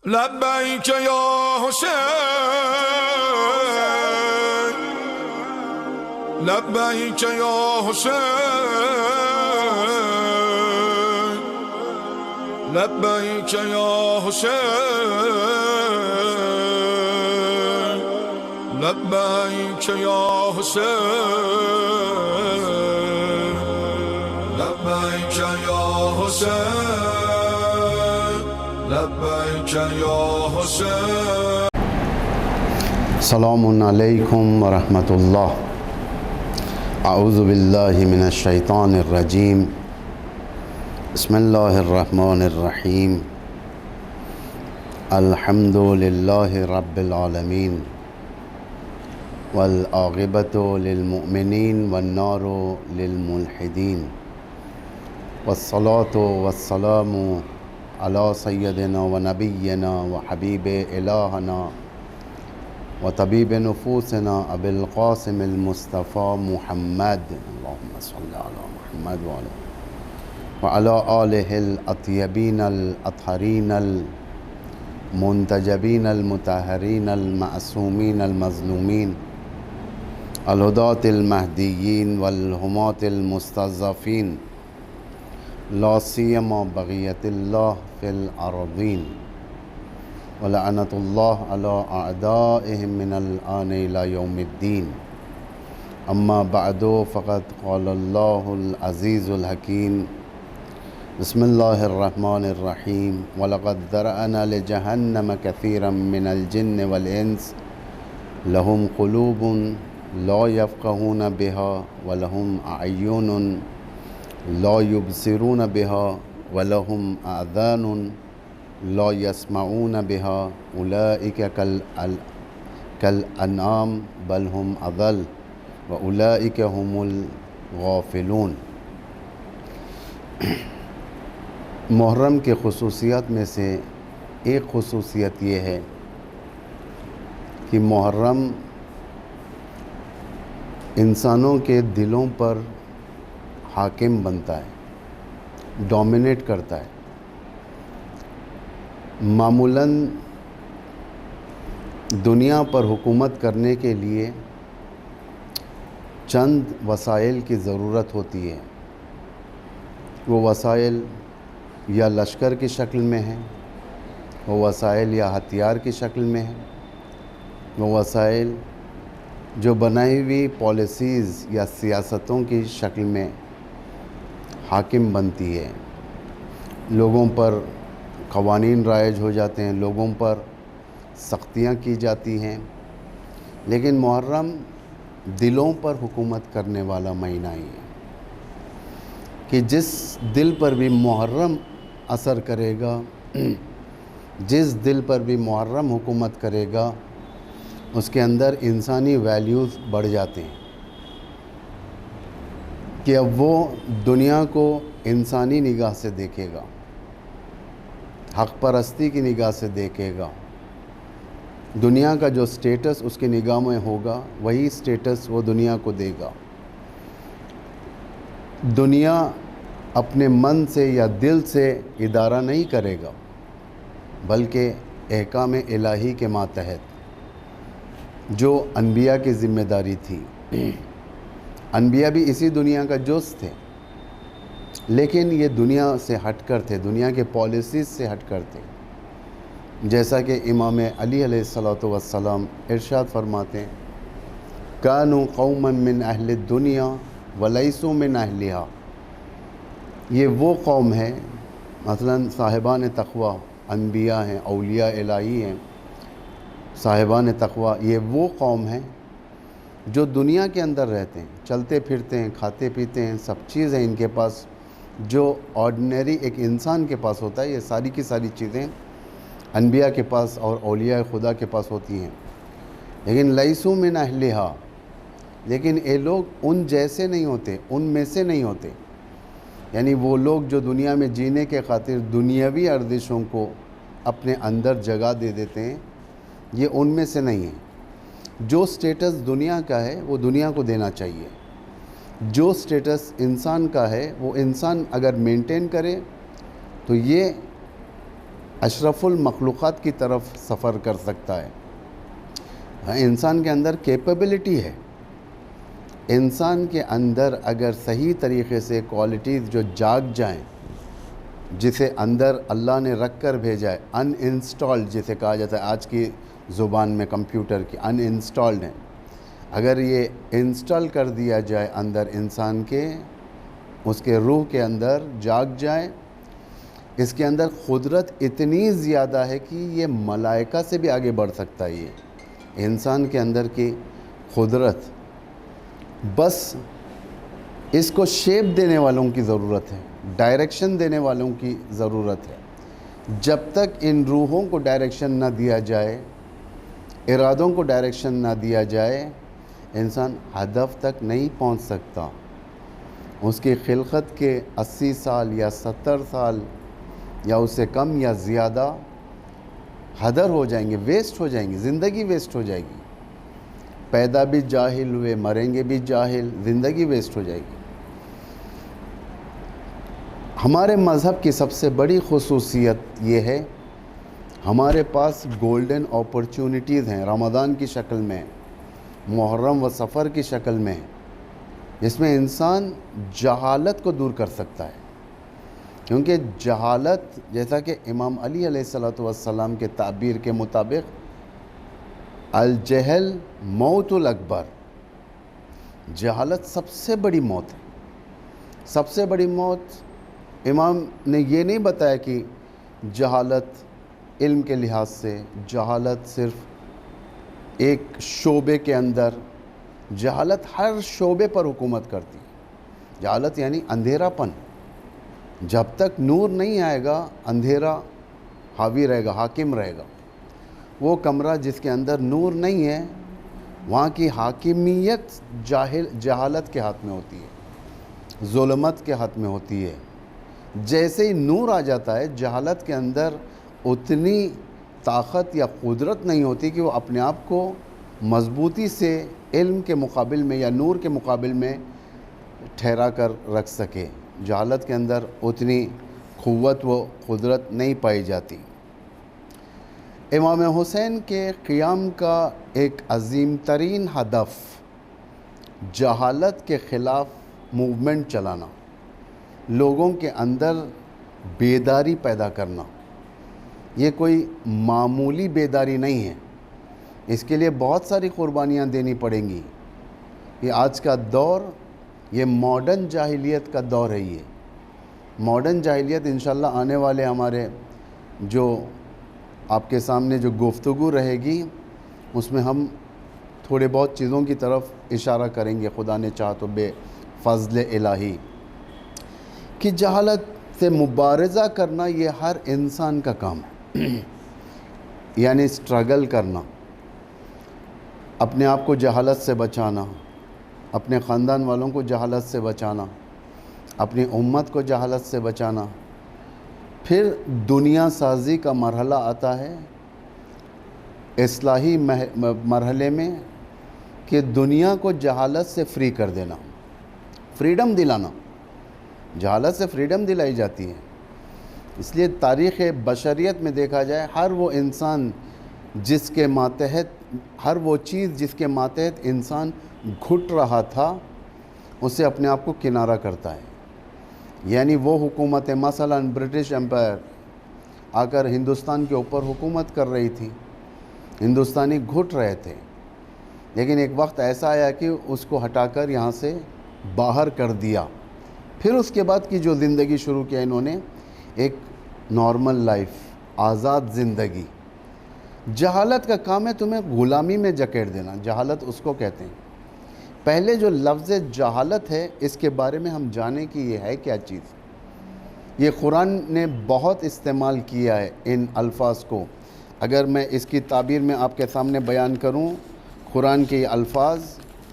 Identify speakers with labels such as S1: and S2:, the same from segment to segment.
S1: لبیک یا حسین، لبیک یا حسین، لبیک یا حسین، لبیک یا حسین، لبیک یا حسین، لبیک یا حسین.
S2: السلام علیکم ورحمۃ اللہ. اعوذ باللہ من الشیطان الرجیم. بسم اللہ الرحمن الرحیم. الحمد للہ رب العالمین والعاقبۃ للمؤمنین والنار للملحدین والصلاة والسلام علی سیدنا و نبینا و حبیب الہنا و طبیب نفوسنا ابی القاسم المصطفیٰ محمد، اللہم صلی علی محمد وعلی آلہ الاطیبین الاطہرین المنتجبین المطہرین المعصومین المظلومین الہداة المہدیین والہماة المستضعفین لا سیما بغیت اللہ فی الارضین ولعنت اللہ علی اعدائهم من الآن الى یوم الدین. اما بعد فقد قال اللہ العزیز الحکیم. بسم اللہ الرحمن الرحیم. وَلَقَدْ ذَرَأْنَا لِجَهَنَّمَ كَثِيرًا مِنَ الْجِنِّ وَالْإِنسِ لَهُمْ قُلُوبٌ لَا يَفْقَهُونَ بِهَا وَلَهُمْ أَعْيُنٌ لا يبصرون بها ولهم آذان لا يسمعون بها أولئك كالأنعام بل هم أضل وأولئك هم الغافلون. محرم کے خصوصیات میں سے ایک خصوصیت یہ ہے کہ محرم انسانوں کے دلوں پر حاکم بنتا ہے، ڈومینیٹ کرتا ہے. معمولاً دنیا پر حکومت کرنے کے لیے چند وسائل کی ضرورت ہوتی ہے. وہ وسائل یا لشکر کی شکل میں ہیں، وہ وسائل یا ہتھیار کی شکل میں ہیں، وہ وسائل جو بنائی ہوئی پالیسیز یا سیاستوں کی شکل میں حاکم بنتی ہے. لوگوں پر قوانین رائج ہو جاتے ہیں، لوگوں پر سختیاں کی جاتی ہیں. لیکن محرم دلوں پر حکومت کرنے والا مہینہ ہی ہے کہ جس دل پر بھی محرم اثر کرے گا، جس دل پر بھی محرم حکومت کرے گا، اس کے اندر انسانی ویلیوز بڑھ جاتے ہیں کہ اب وہ دنیا کو انسانی نگاہ سے دیکھے گا، حق پرستی کی نگاہ سے دیکھے گا. دنیا کا جو سٹیٹس اس کی نگاہ میں ہوگا وہی سٹیٹس وہ دنیا کو دے گا. دنیا اپنے من سے یا دل سے ادارہ نہیں کرے گا، بلکہ احکام الہی کے ماتحت جو انبیاء کی ذمہ داری تھی. انبیاء بھی اسی دنیا کا جز تھے، لیکن یہ دنیا سے ہٹ کر تھے، دنیا کے پالیسیز سے ہٹ کر تھے. جیسا کہ امام علی علیہ السلام ارشاد فرماتے ہیں، کانوا قوما من اہل الدنیا ولیسوا من اہلہا. یہ وہ قوم ہے، مثلا صاحبان تقوی انبیاء ہیں، اولیاء الہی ہیں، صاحبان تقوی یہ وہ قوم ہیں جو دنیا کے اندر رہتے ہیں، چلتے پھرتے ہیں، کھاتے پیتے ہیں، سب چیز ہیں ان کے پاس جو آرڈنری ایک انسان کے پاس ہوتا ہے. یہ ساری کی ساری چیزیں انبیاء کے پاس اور اولیاء خدا کے پاس ہوتی ہیں. لیکن لیسوا من اہلہا، لیکن یہ لوگ ان جیسے نہیں ہوتے، ان میں سے نہیں ہوتے. یعنی وہ لوگ جو دنیا میں جینے کے خاطر دنیاوی ارزشوں کو اپنے اندر جگہ دے دیتے ہیں، یہ ان میں سے نہیں ہیں. جو سٹیٹس دنیا کا ہے وہ دنیا کو دینا چاہیے. جو سٹیٹس انسان کا ہے وہ انسان اگر مینٹین کرے تو یہ اشرف المخلوقات کی طرف سفر کر سکتا ہے۔ انسان کے اندر کیپیبلٹی ہے، انسان کے اندر اگر صحیح طریقے سے کوالٹیز جو جاگ جائیں، جسے اندر اللہ نے رکھ کر بھیجا ہے، ان انسٹالڈ جسے کہا جاتا ہے آج کی زبان میں کمپیوٹر کی، ان انسٹالڈ ہیں، اگر یہ انسٹال کر دیا جائے اندر انسان کے، اس کے روح کے اندر جاگ جائے، اس کے اندر قدرت اتنی زیادہ ہے کہ یہ ملائکہ سے بھی آگے بڑھ سکتا ہے۔ یہ انسان کے اندر کی قدرت، بس اس کو شیپ دینے والوں کی ضرورت ہے، ڈائریکشن دینے والوں کی ضرورت ہے۔ جب تک ان روحوں کو ڈائریکشن نہ دیا جائے، ارادوں کو ڈائریکشن نہ دیا جائے، انسان ہدف تک نہیں پہنچ سکتا۔ اس کی خلقت کے 80 سال یا 70 سال یا اس سے کم یا زیادہ ہدر ہو جائیں گے، ویسٹ ہو جائیں گے، زندگی ویسٹ ہو جائے گی۔ پیدا بھی جاہل ہوئے، مریں گے بھی جاہل، زندگی ویسٹ ہو جائے گی۔ ہمارے مذہب کی سب سے بڑی خصوصیت یہ ہے، ہمارے پاس گولڈن اپرچونٹیز ہیں، رمضان کی شکل میں، محرم و سفر کی شکل میں، جس میں انسان جہالت کو دور کر سکتا ہے۔ کیونکہ جہالت، جیسا کہ امام علی علیہ السلام کے تعبیر کے مطابق، الجہل موت الاکبر، جہالت سب سے بڑی موت ہے۔ سب سے بڑی موت، امام نے یہ نہیں بتایا کہ جہالت علم کے لحاظ سے، جہالت صرف ایک شعبے کے اندر، جہالت ہر شعبے پر حکومت کرتی ہے۔ جہالت یعنی اندھیرا پن، جب تک نور نہیں آئے گا اندھیرا حاوی رہے گا، حاکم رہے گا۔ وہ کمرہ جس کے اندر نور نہیں ہے، وہاں کی حاکمیت جہالت کے ہاتھ میں ہوتی ہے، ظلمت کے ہاتھ میں ہوتی ہے۔ جیسے ہی نور آ جاتا ہے، جہالت کے اندر اتنی طاقت یا قدرت نہیں ہوتی کہ وہ اپنے آپ کو مضبوطی سے علم کے مقابل میں یا نور کے مقابل میں ٹھہرا کر رکھ سکے۔ جہالت کے اندر اتنی قوت و قدرت نہیں پائی جاتی۔ امام حسین کے قیام کا ایک عظیم ترین ہدف جہالت کے خلاف موومنٹ چلانا، لوگوں کے اندر بیداری پیدا کرنا۔ یہ کوئی معمولی بیداری نہیں ہے، اس کے لیے بہت ساری قربانیاں دینی پڑیں گی۔ یہ آج کا دور، یہ ماڈرن جاہلیت کا دور ہے۔ یہ ماڈرن جاہلیت انشاءاللہ آنے والے ہمارے جو آپ کے سامنے جو گفتگو رہے گی، اس میں ہم تھوڑے بہت چیزوں کی طرف اشارہ کریں گے، خدا نے چاہا تو بے فضل الہی، کہ جہالت سے مبارزہ کرنا یہ ہر انسان کا کام ہے۔ یعنی سٹرگل کرنا، اپنے آپ کو جہالت سے بچانا، اپنے خاندان والوں کو جہالت سے بچانا، اپنی امت کو جہالت سے بچانا۔ پھر دنیا سازی کا مرحلہ آتا ہے اصلاحی مرحلے میں، کہ دنیا کو جہالت سے فری کر دینا، فریڈم دلانا۔ جہالت سے فریڈم دلائی جاتی ہے۔ اس لیے تاریخ بشریت میں دیکھا جائے، ہر وہ انسان جس کے ماتحت، ہر وہ چیز جس کے ماتحت انسان گھٹ رہا تھا، اسے اپنے آپ کو کنارہ کرتا ہے۔ یعنی وہ حکومتیں، مثلا برٹش امپائر آ کر ہندوستان کے اوپر حکومت کر رہی تھی، ہندوستانی گھٹ رہے تھے، لیکن ایک وقت ایسا آیا کہ اس کو ہٹا کر یہاں سے باہر کر دیا۔ پھر اس کے بعد کی جو زندگی شروع کیا انہوں نے، ایک نارمل لائف، آزاد زندگی۔ جہالت کا کام ہے تمہیں غلامی میں جکیٹ دینا، جہالت اس کو کہتے ہیں۔ پہلے جو لفظ جہالت ہے، اس کے بارے میں ہم جانیں کہ یہ ہے کیا چیز۔ یہ قرآن نے بہت استعمال کیا ہے ان الفاظ کو۔ اگر میں اس کی تعبیر میں آپ کے سامنے بیان کروں، قرآن کے یہ الفاظ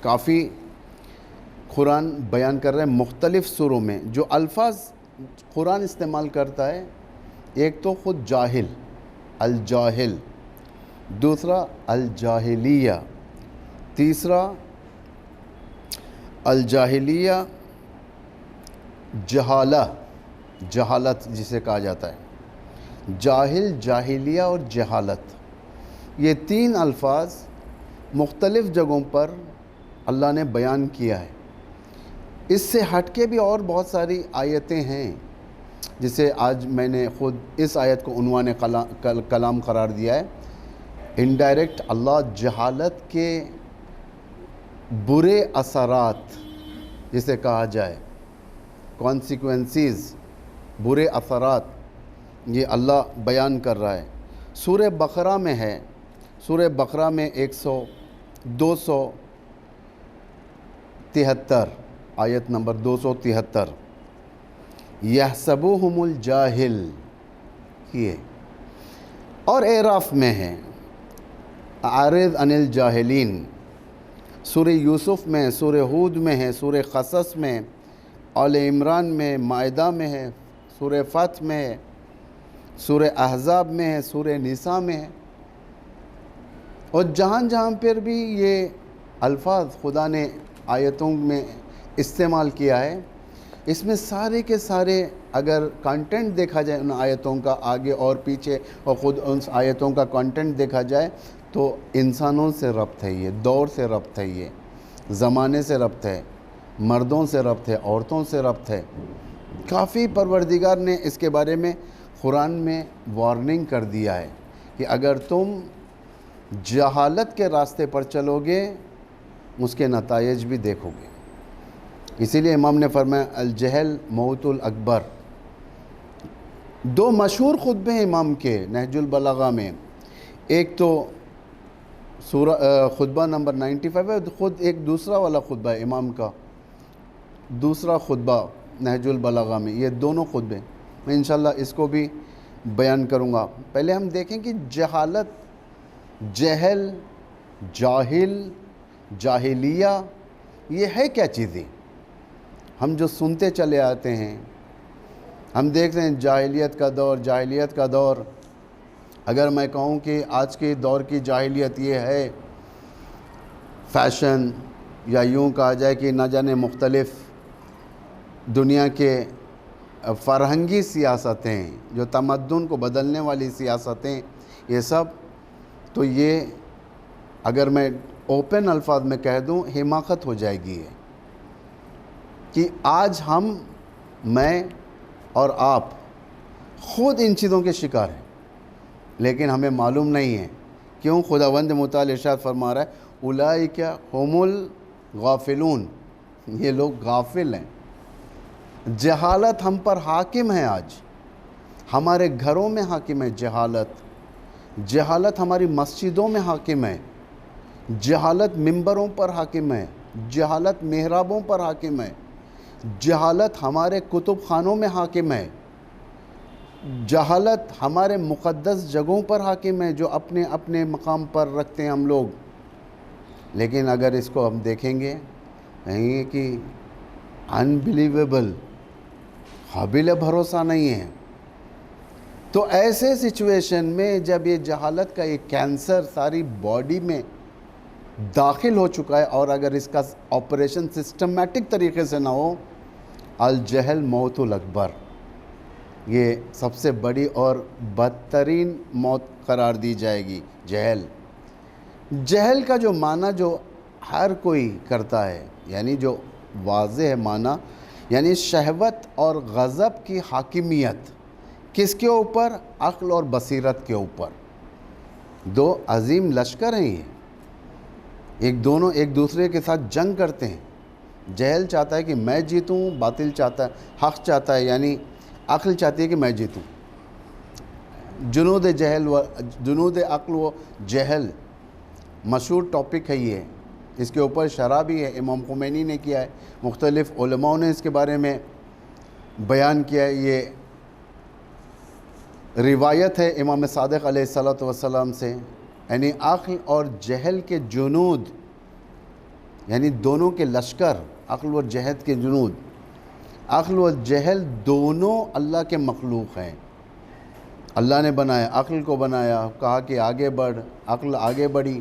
S2: کافی قرآن بیان کر رہے ہیں مختلف سوروں میں۔ جو الفاظ قرآن استعمال کرتا ہے، ایک تو خود جاہل، الجاہل، دوسرا الجاہلیہ، تیسرا الجاہلیہ جہالہ، جہالت جسے کہا جاتا ہے، جاہل، جاہلیہ اور جہالت، یہ تین الفاظ مختلف جگہوں پر اللہ نے بیان کیا ہے۔ اس سے ہٹ کے بھی اور بہت ساری آیتیں ہیں، جسے آج میں نے خود اس آیت کو عنوان کلام قرار دیا ہے۔ انڈائریکٹ اللہ جہالت کے برے اثرات جسے کہا جائے، کانسیکوینسز، برے اثرات، یہ اللہ بیان کر رہا ہے۔ سورہ بقرہ میں ہے، سورہ بقرہ میں 273 آیت نمبر 273، یحسبوہم الجاہل، یہ اور اعراف میں ہے اعرض عن الجاہلین، سورہ یوسف میں، سورہ ہود میں ہے، سورہ قصص میں، آل عمران میں، مائدہ میں ہے، سورہ فتح میں ہے، سورہ احزاب میں ہے، سورہ نساء میں ہے، اور جہاں جہاں پر بھی یہ الفاظ خدا نے آیتوں میں استعمال کیا ہے، اس میں سارے کے سارے اگر کانٹینٹ دیکھا جائے ان آیتوں کا آگے اور پیچھے، اور خود ان آیتوں کا کانٹینٹ دیکھا جائے تو انسانوں سے ربط ہے، یہ دور سے ربط ہے، یہ زمانے سے ربط ہے، مردوں سے ربط ہے، عورتوں سے ربط ہے۔ کافی پروردگار نے اس کے بارے میں قرآن میں وارننگ کر دیا ہے کہ اگر تم جہالت کے راستے پر چلو گے اس کے نتائج بھی دیکھو گے۔ اسی لیے امام نے فرمایا الجہل موت الاکبر۔ دو مشہور خطبے ہیں امام کے نہج البلاغہ میں، ایک تو خطبہ نمبر 95 ہے، خود ایک دوسرا والا خطبہ ہے امام کا، دوسرا خطبہ نہج البلاغہ میں، یہ دونوں خطبے میں انشاءاللہ اس کو بھی بیان کروں گا۔ پہلے ہم دیکھیں کہ جہالت، جہل، جاہل، جاہلیہ، یہ ہے کیا چیزیں؟ ہم جو سنتے چلے آتے ہیں، ہم دیکھ رہے ہیں جاہلیت کا دور، جاہلیت کا دور۔ اگر میں کہوں کہ آج کے دور کی جاہلیت یہ ہے فیشن، یا یوں کہا جائے کہ نہ جانے مختلف دنیا کے فرہنگی سیاستیں، جو تمدن کو بدلنے والی سیاستیں، یہ سب، تو یہ اگر میں اوپن الفاظ میں کہہ دوں حماقت ہو جائے گی یہ، کہ آج ہم، میں اور آپ خود ان چیزوں کے شکار ہیں، لیکن ہمیں معلوم نہیں ہے۔ کیوں؟ خداوند متعال ارشاد فرما رہا ہے اولئک هم الغافلون، یہ لوگ غافل ہیں۔ جہالت ہم پر حاکم ہے، آج ہمارے گھروں میں حاکم ہے جہالت، جہالت ہماری مسجدوں میں حاکم ہے، جہالت ممبروں پر حاکم ہے، جہالت محرابوں پر حاکم ہے، جہالت ہمارے کتب خانوں میں حاکم ہے، جہالت ہمارے مقدس جگہوں پر حاکم ہے جو اپنے اپنے مقام پر رکھتے ہیں ہم لوگ۔ لیکن اگر اس کو ہم دیکھیں گے کہیں گے کہ انبلیویبل، قابل بھروسہ نہیں ہے۔ تو ایسے سچویشن میں جب یہ جہالت کا ایک کینسر ساری باڈی میں داخل ہو چکا ہے، اور اگر اس کا آپریشن سسٹمیٹک طریقے سے نہ ہو، الجہل موت الاکبر، یہ سب سے بڑی اور بدترین موت قرار دی جائے گی۔ جہل، جہل کا جو معنی جو ہر کوئی کرتا ہے، یعنی جو واضح ہے معنی، یعنی شہوت اور غضب کی حاکمیت کس کے اوپر؟ عقل اور بصیرت کے اوپر۔ دو عظیم لشکر ہیں یہ، دونوں ایک دوسرے کے ساتھ جنگ کرتے ہیں۔ جہل چاہتا ہے کہ میں جیتوں، باطل چاہتا ہے، حق چاہتا ہے، یعنی عقل چاہتی ہے کہ میں جیتوں۔ جنود عقل و جہل مشہور ٹاپک ہے یہ، اس کے اوپر شرح بھی ہے، امام خمینی نے کیا ہے، مختلف علماء نے اس کے بارے میں بیان کیا ہے۔ یہ روایت ہے امام صادق علیہ السلام سے، یعنی عقل اور جہل کے جنود، یعنی دونوں کے لشکر، عقل و جہل کے جنود، عقل و جہل دونوں اللہ کے مخلوق ہیں۔ اللہ نے بنایا، عقل کو بنایا، کہا کہ آگے بڑھ، عقل آگے بڑھی،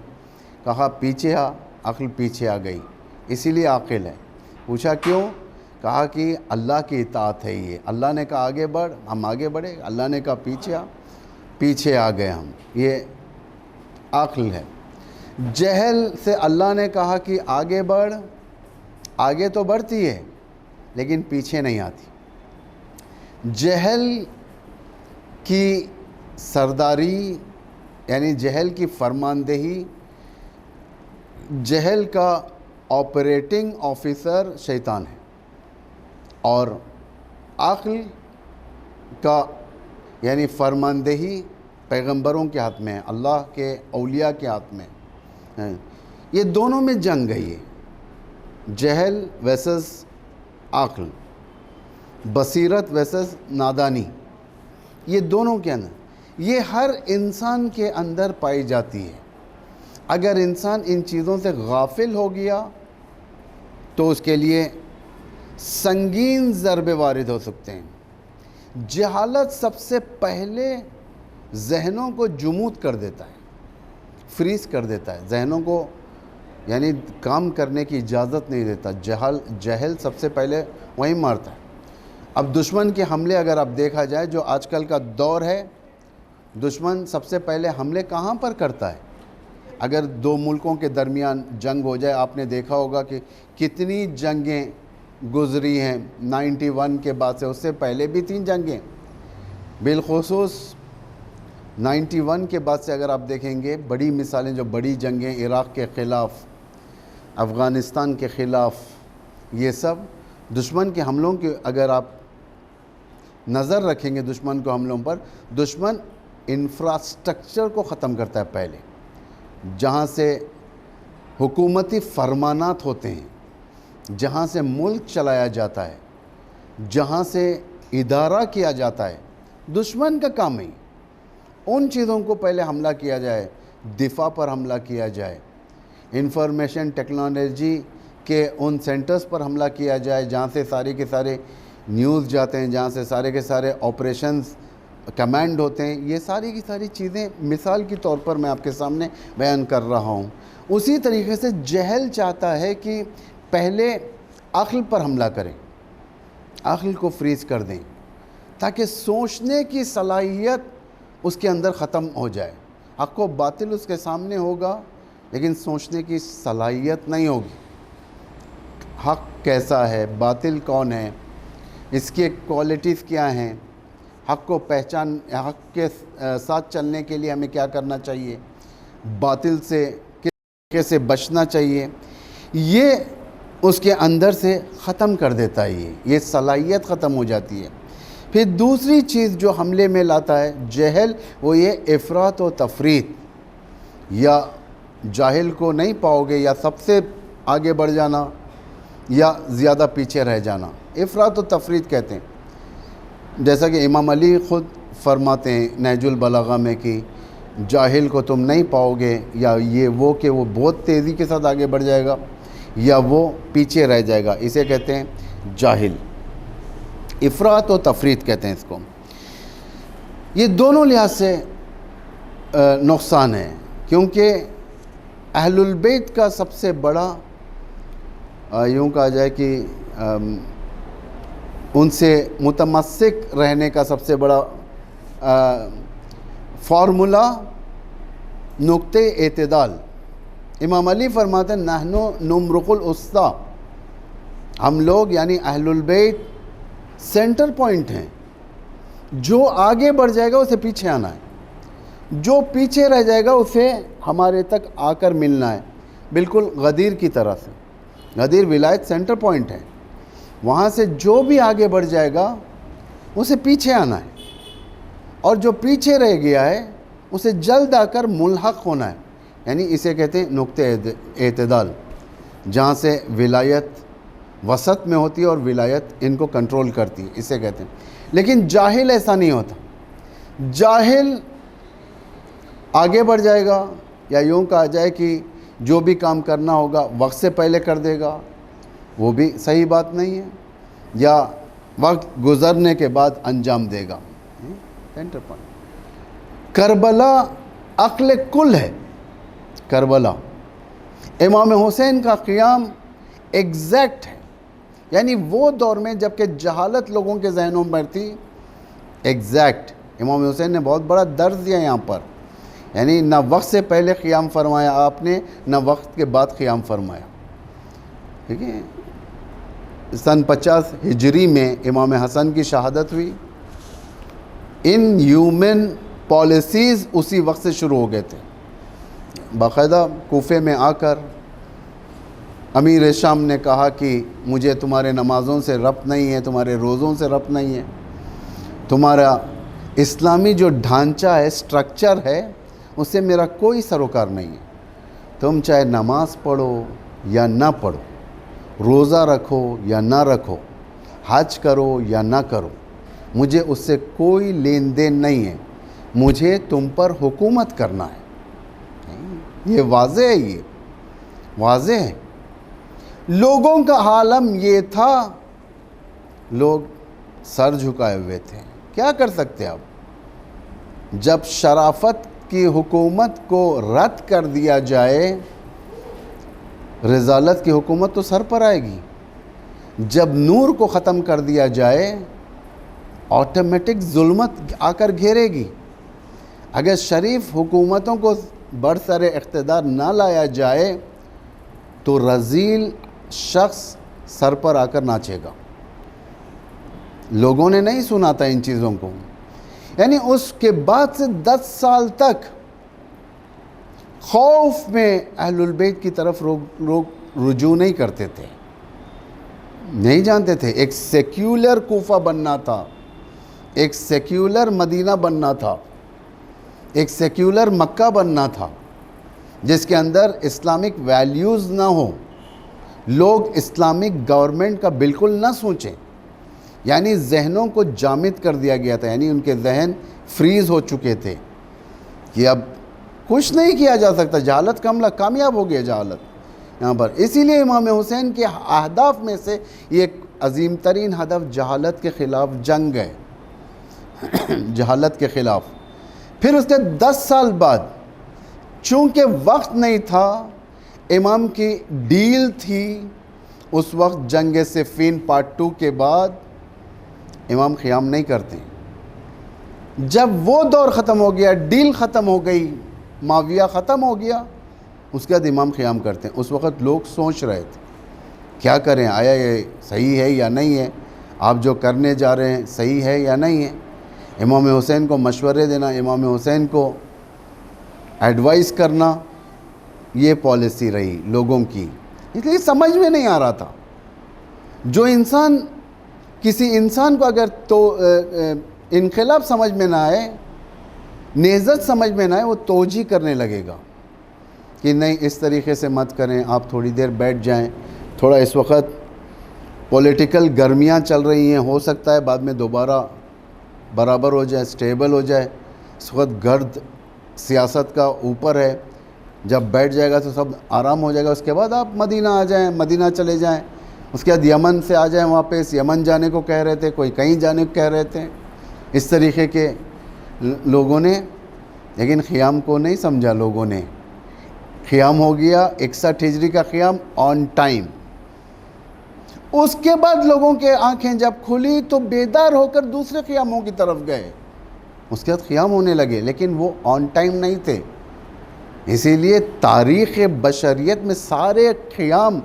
S2: کہا پیچھے آ، عقل پیچھے آ گئی، اسی لیے عاقل ہے۔ پوچھا کیوں؟ کہا کہ اللہ کی اطاعت ہے یہ، اللہ نے کہا آگے بڑھ، ہم آگے بڑھے، اللہ نے کہا پیچھے آ، پیچھے آ گئے ہم، یہ عقل ہے۔ جہل سے اللہ نے کہا کہ آگے بڑھ، آگے تو بڑھتی ہے لیکن پیچھے نہیں آتی۔ جہل کی سرداری یعنی جہل کی فرماندہی، جہل کا آپریٹنگ آفیسر شیطان ہے، اور عقل کا یعنی فرماندہی پیغمبروں کے ہاتھ میں ہے، اللہ کے اولیاء کے ہاتھ میں ہے۔ یہ دونوں میں جنگ ہے، یہ جہل ویسز عقل، بصیرت ویسز نادانی، یہ دونوں کے اندر، یہ ہر انسان کے اندر پائی جاتی ہے۔ اگر انسان ان چیزوں سے غافل ہو گیا تو اس کے لیے سنگین ضربے وارد ہو سکتے ہیں۔ جہالت سب سے پہلے ذہنوں کو جمود کر دیتا ہے، فریز کر دیتا ہے، ذہنوں کو یعنی کام کرنے کی اجازت نہیں دیتا۔ جہل سب سے پہلے وہیں مارتا ہے۔ اب دشمن کے حملے اگر اب دیکھا جائے، جو آج کل کا دور ہے، دشمن سب سے پہلے حملے کہاں پر کرتا ہے؟ اگر دو ملکوں کے درمیان جنگ ہو جائے، آپ نے دیکھا ہوگا کہ کتنی جنگیں گزری ہیں 91 کے بعد سے، اس سے پہلے بھی 3 جنگیں، بالخصوص 91 کے بعد سے اگر آپ دیکھیں گے بڑی مثالیں، جو بڑی جنگیں عراق کے خلاف، افغانستان کے خلاف، یہ سب دشمن کے حملوں کے اگر آپ نظر رکھیں گے دشمن کو حملوں پر، دشمن انفراسٹرکچر کو ختم کرتا ہے پہلے، جہاں سے حکومتی فرمانات ہوتے ہیں، جہاں سے ملک چلایا جاتا ہے، جہاں سے ادارہ کیا جاتا ہے، دشمن کا کام ہے ان چیزوں کو پہلے حملہ کیا جائے، دفاع پر حملہ کیا جائے، انفارمیشن ٹیکنالوجی کے ان سینٹرز پر حملہ کیا جائے جہاں سے سارے کے سارے نیوز جاتے ہیں، جہاں سے سارے کے سارے آپریشنز کمانڈ ہوتے ہیں۔ یہ ساری کی ساری چیزیں مثال کے طور پر میں آپ کے سامنے بیان کر رہا ہوں۔ اسی طریقے سے جہل چاہتا ہے کہ پہلے عقل پر حملہ کریں، عقل کو فریز کر دیں تاکہ سوچنے کی صلاحیت اس کے اندر ختم ہو جائے۔ حق و باطل اس کے سامنے ہوگا لیکن سوچنے کی صلاحیت نہیں ہوگی۔ حق کیسا ہے، باطل کون ہے، اس کے کوالٹیز کیا ہیں، حق کو پہچان، حق کے ساتھ چلنے کے لیے ہمیں کیا کرنا چاہیے، باطل سے کس طریقے سے بچنا چاہیے، یہ اس کے اندر سے ختم کر دیتا ہے، یہ صلاحیت ختم ہو جاتی ہے۔ پھر دوسری چیز جو حملے میں لاتا ہے جہل، وہ یہ افراط و تفریط، یا جاہل کو نہیں پاؤ گے، یا سب سے آگے بڑھ جانا یا زیادہ پیچھے رہ جانا، افراط و تفریط کہتے ہیں۔ جیسا کہ امام علی خود فرماتے ہیں نہج البلاغہ میں کہ جاہل کو تم نہیں پاؤ گے، یا یہ وہ کہ وہ بہت تیزی کے ساتھ آگے بڑھ جائے گا یا وہ پیچھے رہ جائے گا، اسے کہتے ہیں جاہل، افراط و تفریط کہتے ہیں اس کو۔ یہ دونوں لحاظ سے نقصان ہے، کیونکہ اہل البیت کا سب سے بڑا یوں کہا جائے کہ ان سے متمسک رہنے کا سب سے بڑا فارمولا نقطہ اعتدال۔ امام علی فرماتے ہیں نحنو نمرق الوسطی، ہم لوگ یعنی اہل البیت سینٹر پوائنٹ ہیں، جو آگے بڑھ جائے گا اسے پیچھے آنا ہے، جو پیچھے رہ جائے گا اسے ہمارے تک آ کر ملنا ہے، بالکل غدیر کی طرح سے۔ غدیر ولایت سینٹر پوائنٹ ہے، وہاں سے جو بھی آگے بڑھ جائے گا اسے پیچھے آنا ہے، اور جو پیچھے رہ گیا ہے اسے جلد آ کر ملحق ہونا ہے، یعنی اسے کہتے ہیں نقطہ اعتدال، جہاں سے ولایت وسط میں ہوتی ہے اور ولایت ان کو کنٹرول کرتی ہے، اسے کہتے ہیں۔ لیکن جاہل ایسا نہیں ہوتا، جاہل آگے بڑھ جائے گا، یا یوں کہا جائے کہ جو بھی کام کرنا ہوگا وقت سے پہلے کر دے گا، وہ بھی صحیح بات نہیں ہے، یا وقت گزرنے کے بعد انجام دے گا۔ سینٹر پوائنٹ کربلا عقل کل ہے، کربلا امام حسین کا قیام ایگزیکٹ ہے، یعنی وہ دور میں جب کہ جہالت لوگوں کے ذہنوں پر تھی، ایگزیکٹ امام حسین نے بہت بڑا درس دیا یہاں پر، یعنی نہ وقت سے پہلے قیام فرمایا آپ نے، نہ وقت کے بعد قیام فرمایا. ٹھیک ہے. سن 50 ہجری میں امام حسن کی شہادت ہوئی. ان ہیومن پالیسیز اسی وقت سے شروع ہو گئے تھے. باقاعدہ کوفے میں آ کر امیر شام نے کہا کہ مجھے تمہارے نمازوں سے ربط نہیں ہے، تمہارے روزوں سے ربط نہیں ہے، تمہارا اسلامی جو ڈھانچہ ہے، سٹرکچر ہے، اس سے میرا کوئی سروکار نہیں ہے. تم چاہے نماز پڑھو یا نہ پڑھو، روزہ رکھو یا نہ رکھو، حج کرو یا نہ کرو، مجھے اس سے کوئی لین دین نہیں ہے. مجھے تم پر حکومت کرنا ہے. یہ واضح ہے، یہ واضح ہے. لوگوں کا عالم یہ تھا، لوگ سر جھکائے ہوئے تھے. کیا کر سکتے اب؟ جب شرافت کی حکومت کو رد کر دیا جائے، رسالت کی حکومت تو سر پر آئے گی. جب نور کو ختم کر دیا جائے، آٹومیٹک ظلمت آ کر گھیرے گی. اگر شریف حکومتوں کو برسر اقتدار نہ لایا جائے تو رذیل شخص سر پر آ کر ناچے گا. لوگوں نے نہیں سنا تھا ان چیزوں کو. یعنی اس کے بعد سے 10 سال تک خوف میں اہل البیت کی طرف لوگ رجوع نہیں کرتے تھے، نہیں جانتے تھے. ایک سیکیولر کوفہ بننا تھا، ایک سیکیولر مدینہ بننا تھا، ایک سیکیولر مکہ بننا تھا، جس کے اندر اسلامک ویلیوز نہ ہوں، لوگ اسلامک گورنمنٹ کا بالکل نہ سوچیں. یعنی ذہنوں کو جامد کر دیا گیا تھا، یعنی ان کے ذہن فریز ہو چکے تھے کہ اب کچھ نہیں کیا جا سکتا. جہالت کا حملہ کامیاب ہو گیا جہالت یہاں پر. اسی لیے امام حسین کے اہداف میں سے یہ ایک عظیم ترین ہدف جہالت کے خلاف جنگ ہے، جہالت کے خلاف. پھر اس کے 10 سال بعد چونکہ وقت نہیں تھا، امام کی ڈیل تھی اس وقت جنگ صفین پارٹ 2 کے بعد امام قیام نہیں کرتے. جب وہ دور ختم ہو گیا، ڈیل ختم ہو گئی، معاویہ ختم ہو گیا، اس کے بعد امام قیام کرتے ہیں. اس وقت لوگ سوچ رہے تھے کیا کریں، آیا یہ صحیح ہے یا نہیں ہے، آپ جو کرنے جا رہے ہیں صحیح ہے یا نہیں ہے. امام حسین کو مشورے دینا، امام حسین کو ایڈوائز کرنا، یہ پالیسی رہی لوگوں کی. اس لیے سمجھ میں نہیں آ رہا تھا. جو انسان، کسی انسان کو اگر تو انقلاب سمجھ میں نہ آئے، نہضت سمجھ میں نہ آئے، وہ توجیہ کرنے لگے گا کہ نہیں اس طریقے سے مت کریں، آپ تھوڑی دیر بیٹھ جائیں، تھوڑا اس وقت پولیٹیکل گرمیاں چل رہی ہیں، ہو سکتا ہے بعد میں دوبارہ برابر ہو جائے، سٹیبل ہو جائے. اس وقت گرد سیاست کا اوپر ہے، جب بیٹھ جائے گا تو سب آرام ہو جائے گا. اس کے بعد آپ مدینہ آ جائیں، مدینہ چلے جائیں. اس کے بعد یمن سے آ جائیں واپس. یمن جانے کو کہہ رہے تھے، کوئی کہیں جانے کو کہہ رہے تھے. اس طریقے کے لوگوں نے، لیکن قیام کو نہیں سمجھا لوگوں نے. قیام ہو گیا 61 ہجری کا قیام آن ٹائم. اس کے بعد لوگوں کے آنکھیں جب کھلی تو بیدار ہو کر دوسرے قیاموں کی طرف گئے. اس کے بعد قیام ہونے لگے، لیکن وہ آن ٹائم نہیں تھے. اسی لیے تاریخ بشریت میں سارے قیام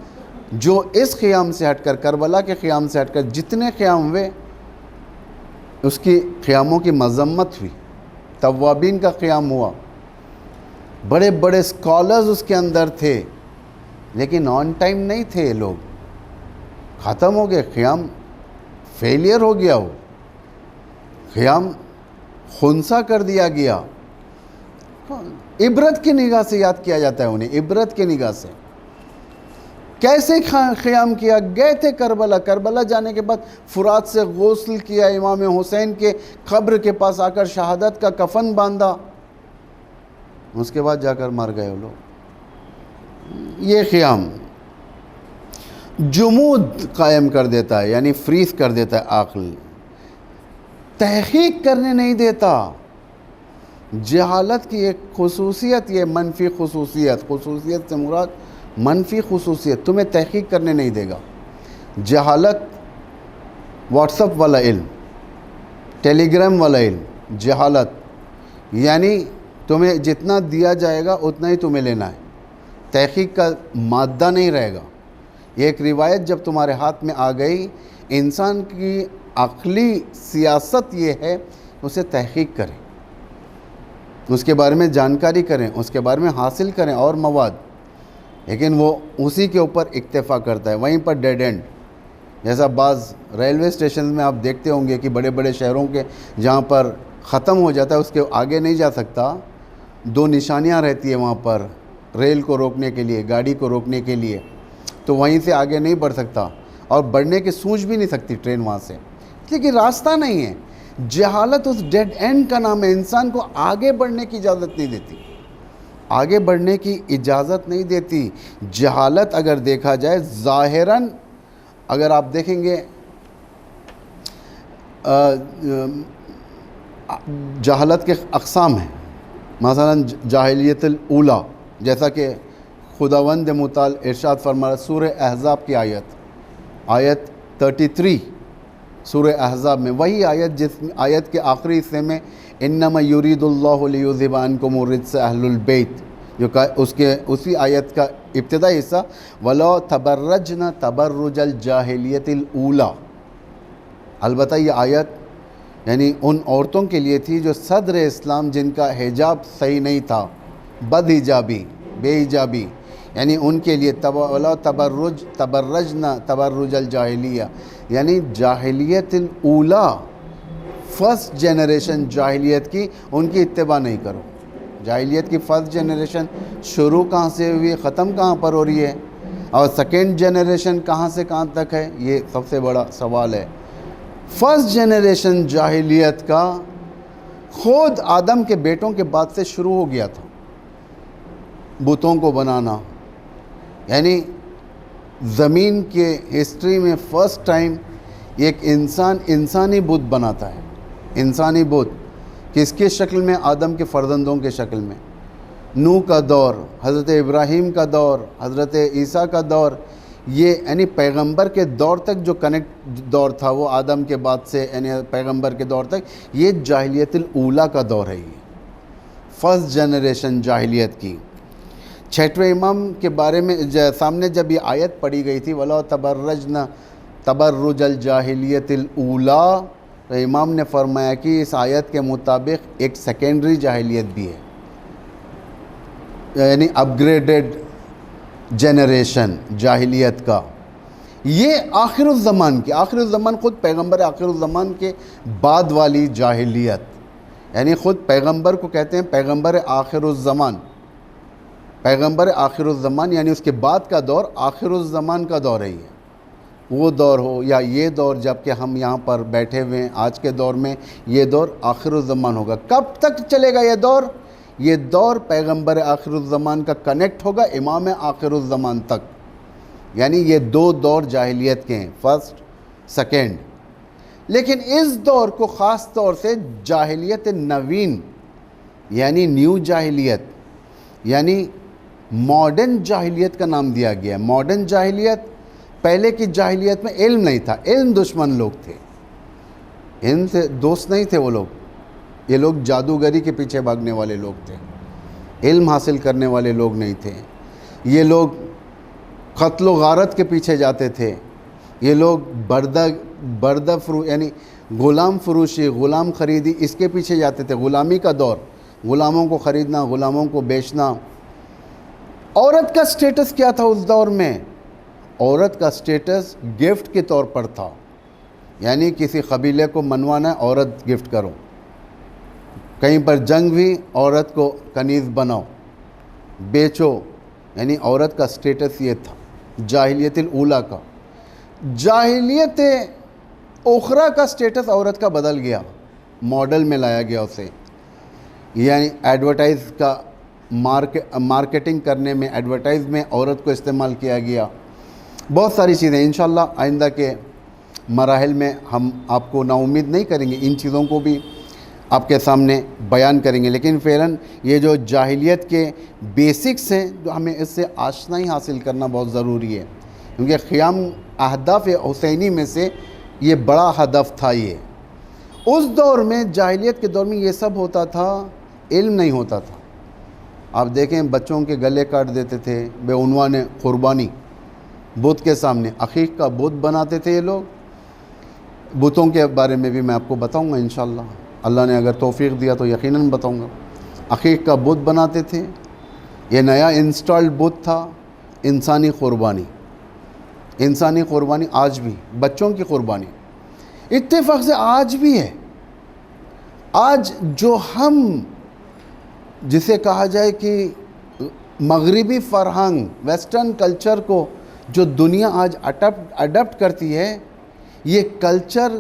S2: جو اس قیام سے ہٹ کر، کربلا کے قیام سے ہٹ کر جتنے قیام ہوئے، اس کی قیاموں کی مذمت ہوئی. توابین کا قیام ہوا، بڑے بڑے سکالرز اس کے اندر تھے، لیکن آن ٹائم نہیں تھے. لوگ ختم ہو گئے، قیام فیلئر ہو گیا، وہ قیام خنثی کر دیا گیا. عبرت کی نگاہ سے یاد کیا جاتا ہے انہیں، عبرت کی نگاہ سے. کیسے قیام کیا؟ گئے تھے کربلا. کربلا جانے کے بعد فرات سے غسل کیا، امام حسین کے قبر کے پاس آ کر شہادت کا کفن باندھا. اس کے بعد جا کر مر گئے وہ لوگ. یہ قیام جمود قائم کر دیتا ہے، یعنی فریز کر دیتا ہے عقل، تحقیق کرنے نہیں دیتا. جہالت کی ایک خصوصیت، یہ منفی خصوصیت، خصوصیت سے مراد منفی خصوصیت، تمہیں تحقیق کرنے نہیں دے گا. جہالت واٹس اپ والا علم، ٹیلی گرام والا علم، جہالت یعنی تمہیں جتنا دیا جائے گا اتنا ہی تمہیں لینا ہے، تحقیق کا مادہ نہیں رہے گا۔ یہ ایک روایت جب تمہارے ہاتھ میں آ گئی، انسان کی عقلی سیاست یہ ہے اسے تحقیق کریں، اس کے بارے میں جانکاری کریں، اس کے بارے میں حاصل کریں اور مواد، لیکن وہ اسی کے اوپر اکتفا کرتا ہے، وہیں پر ڈیڈ اینڈ۔ جیسا بعض ریلوے اسٹیشن میں آپ دیکھتے ہوں گے کہ بڑے بڑے شہروں کے جہاں پر ختم ہو جاتا ہے اس کے آگے نہیں جا سکتا، 2 نشانیاں رہتی ہیں وہاں پر ریل کو روکنے کے لیے، گاڑی کو روکنے کے لیے، تو وہیں سے آگے نہیں بڑھ سکتا اور بڑھنے کی سوچ بھی نہیں سکتی ٹرین وہاں سے، لیکن راستہ نہیں ہے۔ جہالت اس ڈیڈ اینڈ کا نام ہے، انسان کو آگے بڑھنے کی اجازت نہیں دیتی، آگے بڑھنے کی اجازت نہیں دیتی۔ جہالت اگر دیکھا جائے ظاہراً، اگر آپ دیکھیں گے جہالت کے اقسام ہیں، مثلا جاہلیت الاولیٰ، جیسا کہ خداوند متعال ارشاد فرمایا سورہ احزاب کی آیت 33 سورہ احزاب میں، وہی آیت جس آیت کے آخری حصے میں انما یرید اللہ لیذھب عنکم الرجس اہل البیت، جو اسی آیت کا ابتدائی حصہ وَلَا تَبَرَّجْنَ تَبَرُّجَ الْجَاهِلِيَّةِ الْأُولَىٰ۔ البتہ یہ آیت یعنی ان عورتوں کے لیے تھی جو صدر اسلام جن کا حجاب صحیح نہیں تھا، بد حجابی، بے حجابی، یعنی ان کے لیے وَلَا تَبَرَّجْنَ تَبَرُّجَ الْجَاهِلِيَّةِ، یعنی جاہلیت الاولیٰ، فرسٹ جنریشن جاہلیت کی، ان کی اتباع نہیں کرو۔ جاہلیت کی فرسٹ جنریشن شروع کہاں سے ہوئی، ختم کہاں پر ہو رہی ہے، اور سیکنڈ جنریشن کہاں سے کہاں تک ہے، یہ سب سے بڑا سوال ہے۔ فرسٹ جنریشن جاہلیت کا خود آدم کے بیٹوں کے بعد سے شروع ہو گیا تھا، بتوں کو بنانا، یعنی زمین کے ہسٹری میں فرسٹ ٹائم ایک انسانی بت بناتا ہے، انسانی بت، کس کے شکل میں؟ آدم کے فرزندوں کے شکل میں۔ نوح کا دور، حضرت ابراہیم کا دور، حضرت عیسیٰ کا دور، یہ یعنی پیغمبر کے دور تک جو کنیکٹ دور تھا وہ آدم کے بعد سے یعنی پیغمبر کے دور تک، یہ جاہلیت الاولیٰ کا دور ہے، یہ فرسٹ جنریشن جاہلیت کی۔ 6ویں امام کے بارے میں سامنے جب یہ آیت پڑھی گئی تھی وَلَا تَبَرَّجْنَ تَبَرُّجَ الْجَاهِلِيَّةِ الْأُولَىٰ، تو امام نے فرمایا کہ اس آیت کے مطابق ایک سیکنڈری جاہلیت بھی ہے، یعنی اپ گریڈڈ جنریشن جاہلیت کا، یہ آخر الزمان کی، آخر الزمان خود پیغمبر آخر الزمان کے بعد والی جاہلیت، یعنی خود پیغمبر کو کہتے ہیں پیغمبر آخر الزمان، پیغمبر آخر الزمان یعنی اس کے بعد کا دور آخر الزمان کا دور ہے۔ یہ وہ دور ہو یا یہ دور جب کہ ہم یہاں پر بیٹھے ہوئے ہیں آج کے دور میں، یہ دور آخر الزمان ہوگا۔ کب تک چلے گا یہ دور؟ یہ دور پیغمبر آخر الزمان کا کنیکٹ ہوگا امام آخر الزمان تک، یعنی یہ 2 دور جاہلیت کے ہیں، فرسٹ سیکنڈ۔ لیکن اس دور کو خاص طور سے جاہلیت نوین یعنی نیو جاہلیت یعنی ماڈرن جاہلیت کا نام دیا گیا ہے۔ ماڈرن جاہلیت، پہلے کی جاہلیت میں علم نہیں تھا، علم دشمن لوگ تھے، علم سے دوست نہیں تھے وہ لوگ، یہ لوگ جادوگری کے پیچھے بھاگنے والے لوگ تھے، علم حاصل کرنے والے لوگ نہیں تھے، یہ لوگ قتل و غارت کے پیچھے جاتے تھے، یہ لوگ بردہ یعنی غلام فروشی، غلام خریدی، اس کے پیچھے جاتے تھے، غلامی کا دور، غلاموں کو خریدنا، غلاموں کو بیچنا۔ عورت کا سٹیٹس کیا تھا اس دور میں؟ عورت کا سٹیٹس گفٹ کے طور پر تھا، یعنی کسی قبیلے کو منوانا ہے عورت گفٹ کرو، کہیں پر جنگ بھی عورت کو کنیز بناؤ، بیچو، یعنی عورت کا سٹیٹس یہ تھا جاہلیت الاولیٰ کا۔ جاہلیت اخرى کا سٹیٹس عورت کا بدل گیا، ماڈل میں لایا گیا اسے، یعنی ایڈورٹائز کا مارکیٹنگ کرنے میں، ایڈورٹائز میں عورت کو استعمال کیا گیا۔ بہت ساری چیزیں انشاءاللہ آئندہ کے مراحل میں ہم آپ کو نا امید نہیں کریں گے، ان چیزوں کو بھی آپ کے سامنے بیان کریں گے، لیکن فعلاً یہ جو جاہلیت کے بیسکس ہیں جو ہمیں اس سے آشنائی حاصل کرنا بہت ضروری ہے، کیونکہ قیام اہداف حسینی میں سے یہ بڑا ہدف تھا یہ، اس دور میں جاہلیت کے دور میں یہ سب ہوتا تھا، علم نہیں ہوتا تھا. آپ دیکھیں بچوں کے گلے کاٹ دیتے تھے بے عنوان قربانی بت کے سامنے. عقیق کا بت بناتے تھے یہ لوگ. بتوں کے بارے میں بھی میں آپ کو بتاؤں گا انشاءاللہ، اللہ نے اگر توفیق دیا تو یقیناً بتاؤں گا. عقیق کا بت بناتے تھے. یہ نیا انسٹالڈ بت تھا انسانی قربانی. انسانی قربانی آج بھی بچوں کی قربانی اتفاق سے آج بھی ہے. آج جو ہم جسے کہا جائے کہ مغربی فرہنگ ویسٹرن کلچر کو جو دنیا آج اڈاپٹ کرتی ہے، یہ کلچر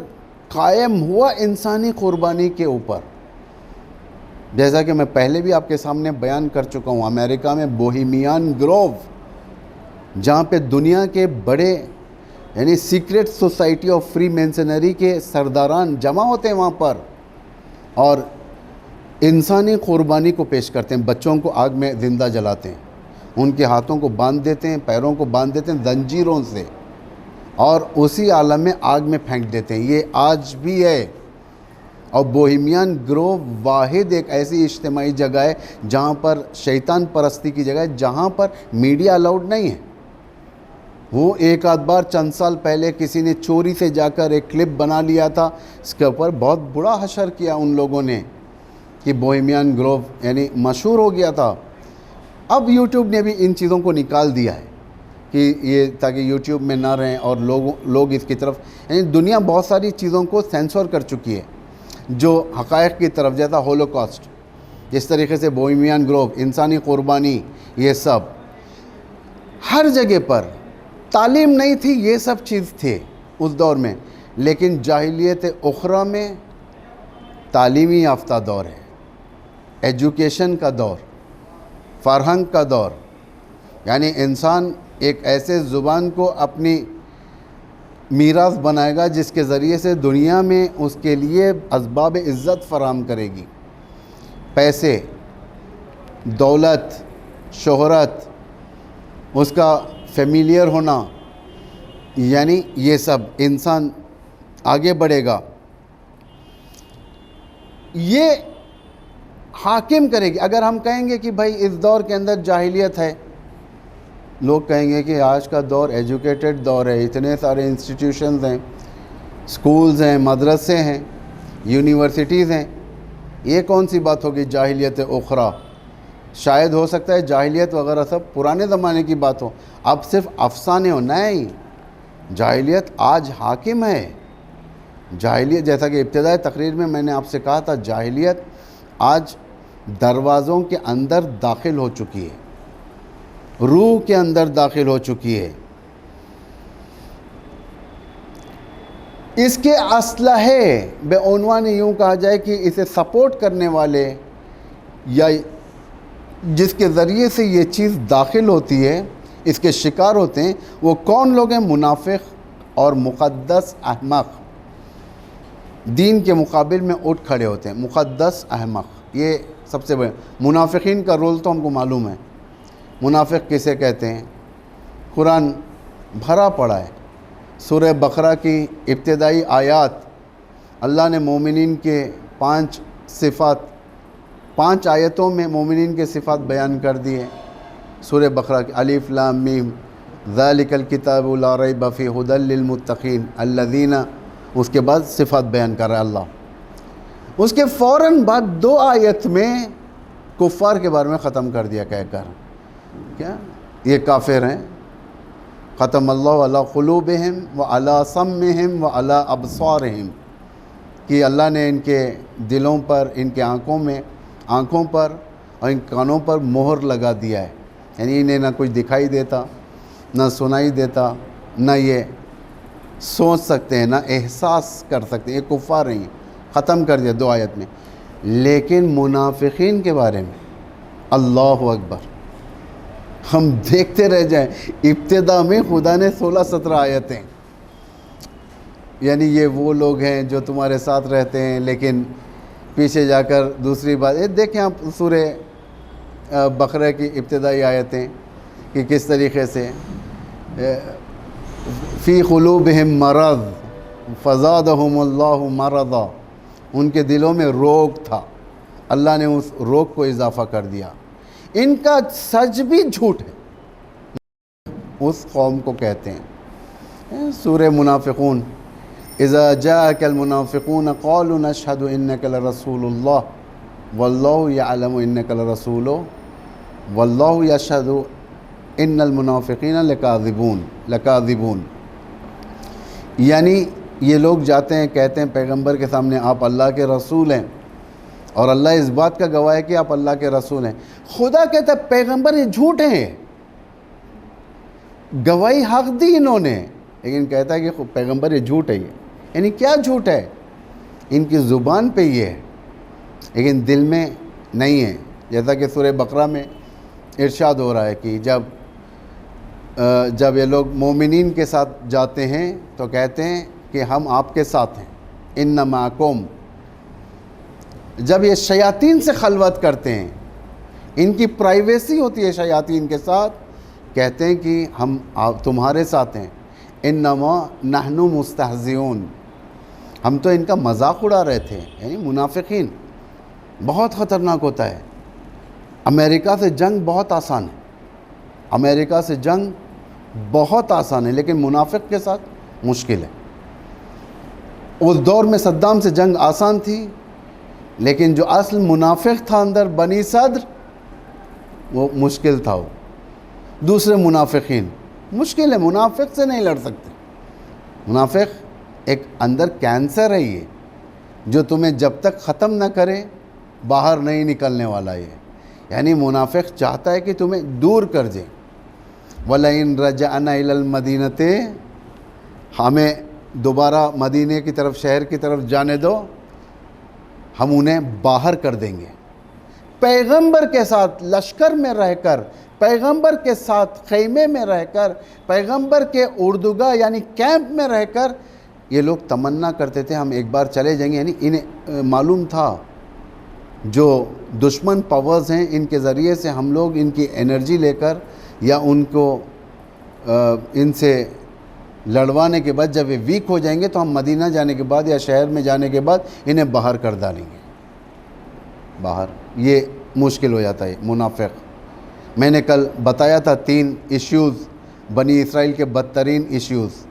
S2: قائم ہوا انسانی قربانی کے اوپر. جیسا کہ میں پہلے بھی آپ کے سامنے بیان کر چکا ہوں، امریکہ میں بوہیمین گروو جہاں پہ دنیا کے بڑے یعنی سیکرٹ سوسائٹی آف فری مینسنری کے سرداران جمع ہوتے ہیں وہاں پر، اور انسانی قربانی کو پیش کرتے ہیں. بچوں کو آگ میں زندہ جلاتے ہیں، ان کے ہاتھوں کو باندھ دیتے ہیں، پیروں کو باندھ دیتے ہیں زنجیروں سے، اور اسی عالم میں آگ میں پھینک دیتے ہیں. یہ آج بھی ہے. اور بوہیمین گروو واحد ایک ایسی اجتماعی جگہ ہے جہاں پر شیطان پرستی کی جگہ ہے، جہاں پر میڈیا الاؤڈ نہیں ہے. وہ ایک آدھ بار چند سال پہلے کسی نے چوری سے جا کر ایک کلپ بنا لیا تھا، اس کے اوپر بہت برا حشر کیا ان لوگوں نے کہ بوہیمین گروو یعنی مشہور ہو گیا تھا. اب یوٹیوب نے بھی ان چیزوں کو نکال دیا ہے کہ یہ تاکہ یوٹیوب میں نہ رہیں اور لوگ اس کی طرف یعنی دنیا بہت ساری چیزوں کو سینسور کر چکی ہے جو حقائق کی طرف، جیسا ہولوکاسٹ، جس طریقے سے بوہیمین گروو، انسانی قربانی، یہ سب ہر جگہ پر. تعلیم نہیں تھی، یہ سب چیز تھے اس دور میں. لیکن جاہلیت اخری میں تعلیمی یافتہ دور ہے، ایجوکیشن کا دور، فرہنگ کا دور. یعنی انسان ایک ایسے زبان کو اپنی میراث بنائے گا جس کے ذریعے سے دنیا میں اس کے لیے اسباب عزت فراہم کرے گی. پیسے، دولت، شہرت، اس کا فیملیئر ہونا، یعنی یہ سب انسان آگے بڑھے گا. یہ حاکم کرے گی. اگر ہم کہیں گے کہ بھائی اس دور کے اندر جاہلیت ہے، لوگ کہیں گے کہ آج کا دور ایجوکیٹڈ دور ہے، اتنے سارے انسٹیٹیوشنز ہیں، سکولز ہیں، مدرسے ہیں، یونیورسٹیز ہیں، یہ کون سی بات ہوگی جاہلیت اخری؟ شاید ہو سکتا ہے جاہلیت وغیرہ سب پرانے زمانے کی بات ہو، اب صرف افسانے ہو. نہیں، جاہلیت آج حاکم ہے. جاہلیت جیسا کہ ابتدائی تقریر میں میں نے آپ سے کہا تھا، جاہلیت آج دروازوں کے اندر داخل ہو چکی ہے، روح کے اندر داخل ہو چکی ہے. اس کے اسلحے بے عنوان یوں کہا جائے کہ اسے سپورٹ کرنے والے یا جس کے ذریعے سے یہ چیز داخل ہوتی ہے، اس کے شکار ہوتے ہیں، وہ کون لوگ ہیں؟ منافق اور مقدس احمق. دین کے مقابل میں اٹھ کھڑے ہوتے ہیں. مقدس احمق، یہ سب سے بڑے. منافقین کا رول تو ہم کو معلوم ہے. منافق کسے کہتے ہیں؟ قرآن بھرا پڑا ہے. سورہ بقرہ کی ابتدائی آیات اللہ نے مومنین کے 5 صفات، 5 آیتوں میں مومنین کے صفات بیان کر دیے. سورہ بقرہ کی الف لام میم ذالک الکتاب لا ریب فیہ ھدی للمتقین الذین، اس کے بعد صفات بیان کر رہا ہے اللہ. اس کے فوراً بعد 2 آیت میں کفار کے بارے میں ختم کر دیا کہہ کر، کیا یہ کافر ہیں. ختم اللہ علی قلوبہم وعلی سمعہم وعلی ابصارہم، کہ اللہ نے ان کے دلوں پر، ان کے آنکھوں پر اور ان کانوں پر مہر لگا دیا ہے. یعنی انہیں نہ کچھ دکھائی دیتا، نہ سنائی دیتا، نہ یہ سوچ سکتے ہیں، نہ احساس کر سکتے ہیں. یہ کفار ہیں، ختم کر دیا 2 آیت میں. لیکن منافقین کے بارے میں اللہ اکبر، ہم دیکھتے رہ جائیں. ابتدا میں خدا نے 16-17 آیتیں، یعنی یہ وہ لوگ ہیں جو تمہارے ساتھ رہتے ہیں، لیکن پیچھے جا کر دوسری بات. دیکھیں آپ سورہ بقرہ کی ابتدائی آیتیں کہ کس طریقے سے فی قلوبہم مرض فزادہم اللہ مرضا. ان کے دلوں میں روگ تھا، اللہ نے اس روگ کو اضافہ کر دیا۔ ان کا سچ بھی جھوٹ ہے، اس قوم کو کہتے ہیں سورہ منافقون، اذا جاءك المنافقون قالوا نشهد انك لرسول الله والله يعلم انك لرسوله والله يشهد ان المنافقین لکاذبون، یعنی یہ لوگ جاتے ہیں کہتے ہیں پیغمبر کے سامنے آپ اللہ کے رسول ہیں، اور اللہ اس بات کا گواہ ہے کہ آپ اللہ کے رسول ہیں۔ خدا کہتا ہے پیغمبر یہ جھوٹے ہیں، گواہی حق دی انہوں نے، لیکن کہتا ہے کہ پیغمبر یہ جھوٹ ہے۔ یعنی کیا جھوٹ ہے؟ ان کی زبان پہ یہ ہے لیکن دل میں نہیں ہے، جیسا کہ سورہ بقرہ میں ارشاد ہو رہا ہے کہ جب یہ لوگ مومنین کے ساتھ جاتے ہیں تو کہتے ہیں کہ ہم آپ کے ساتھ ہیں، ان معکم۔ جب یہ شیاطین سے خلوت کرتے ہیں، ان کی پرائیویسی ہوتی ہے شیاطین کے ساتھ، کہتے ہیں کہ ہم تمہارے ساتھ ہیں، انما نحن مستہزئون، ہم تو ان کا مذاق اڑا رہے تھے۔ یعنی منافقین بہت خطرناک ہوتا ہے۔ امریکہ سے جنگ بہت آسان ہے، امریکہ سے جنگ بہت آسان ہے، لیکن منافق کے ساتھ مشکل ہے۔ اس دور میں صدام سے جنگ آسان تھی، لیکن جو اصل منافق تھا اندر بنی صدر، وہ مشکل تھا۔ وہ دوسرے منافقین مشکل ہے، منافق سے نہیں لڑ سکتے۔ منافق ایک اندر کینسر ہے، یہ جو تمہیں جب تک ختم نہ کرے باہر نہیں نکلنے والا۔ یہ یعنی منافق چاہتا ہے کہ تمہیں دور کر دے۔ وَلَئِن رَجَعْنَا إِلَى الْمَدِينَةِ، ہمیں دوبارہ مدینے کی طرف، شہر کی طرف جانے دو، ہم انہیں باہر کر دیں گے۔ پیغمبر کے ساتھ لشکر میں رہ کر، پیغمبر کے ساتھ خیمے میں رہ کر، پیغمبر کے اردوگاہ یعنی کیمپ میں رہ کر یہ لوگ تمنا کرتے تھے ہم ایک بار چلے جائیں گے۔ یعنی انہیں معلوم تھا جو دشمن پاورز ہیں ان کے ذریعے سے ہم لوگ ان کی انرجی لے کر یا ان کو ان سے لڑوانے کے بعد جب یہ ویک ہو جائیں گے تو ہم مدینہ جانے کے بعد یا شہر میں جانے کے بعد انہیں باہر کر ڈالیں گے۔ باہر یہ مشکل ہو جاتا ہے منافق۔ میں نے کل بتایا تھا 3 ایشوز بنی اسرائیل کے بدترین ایشوز،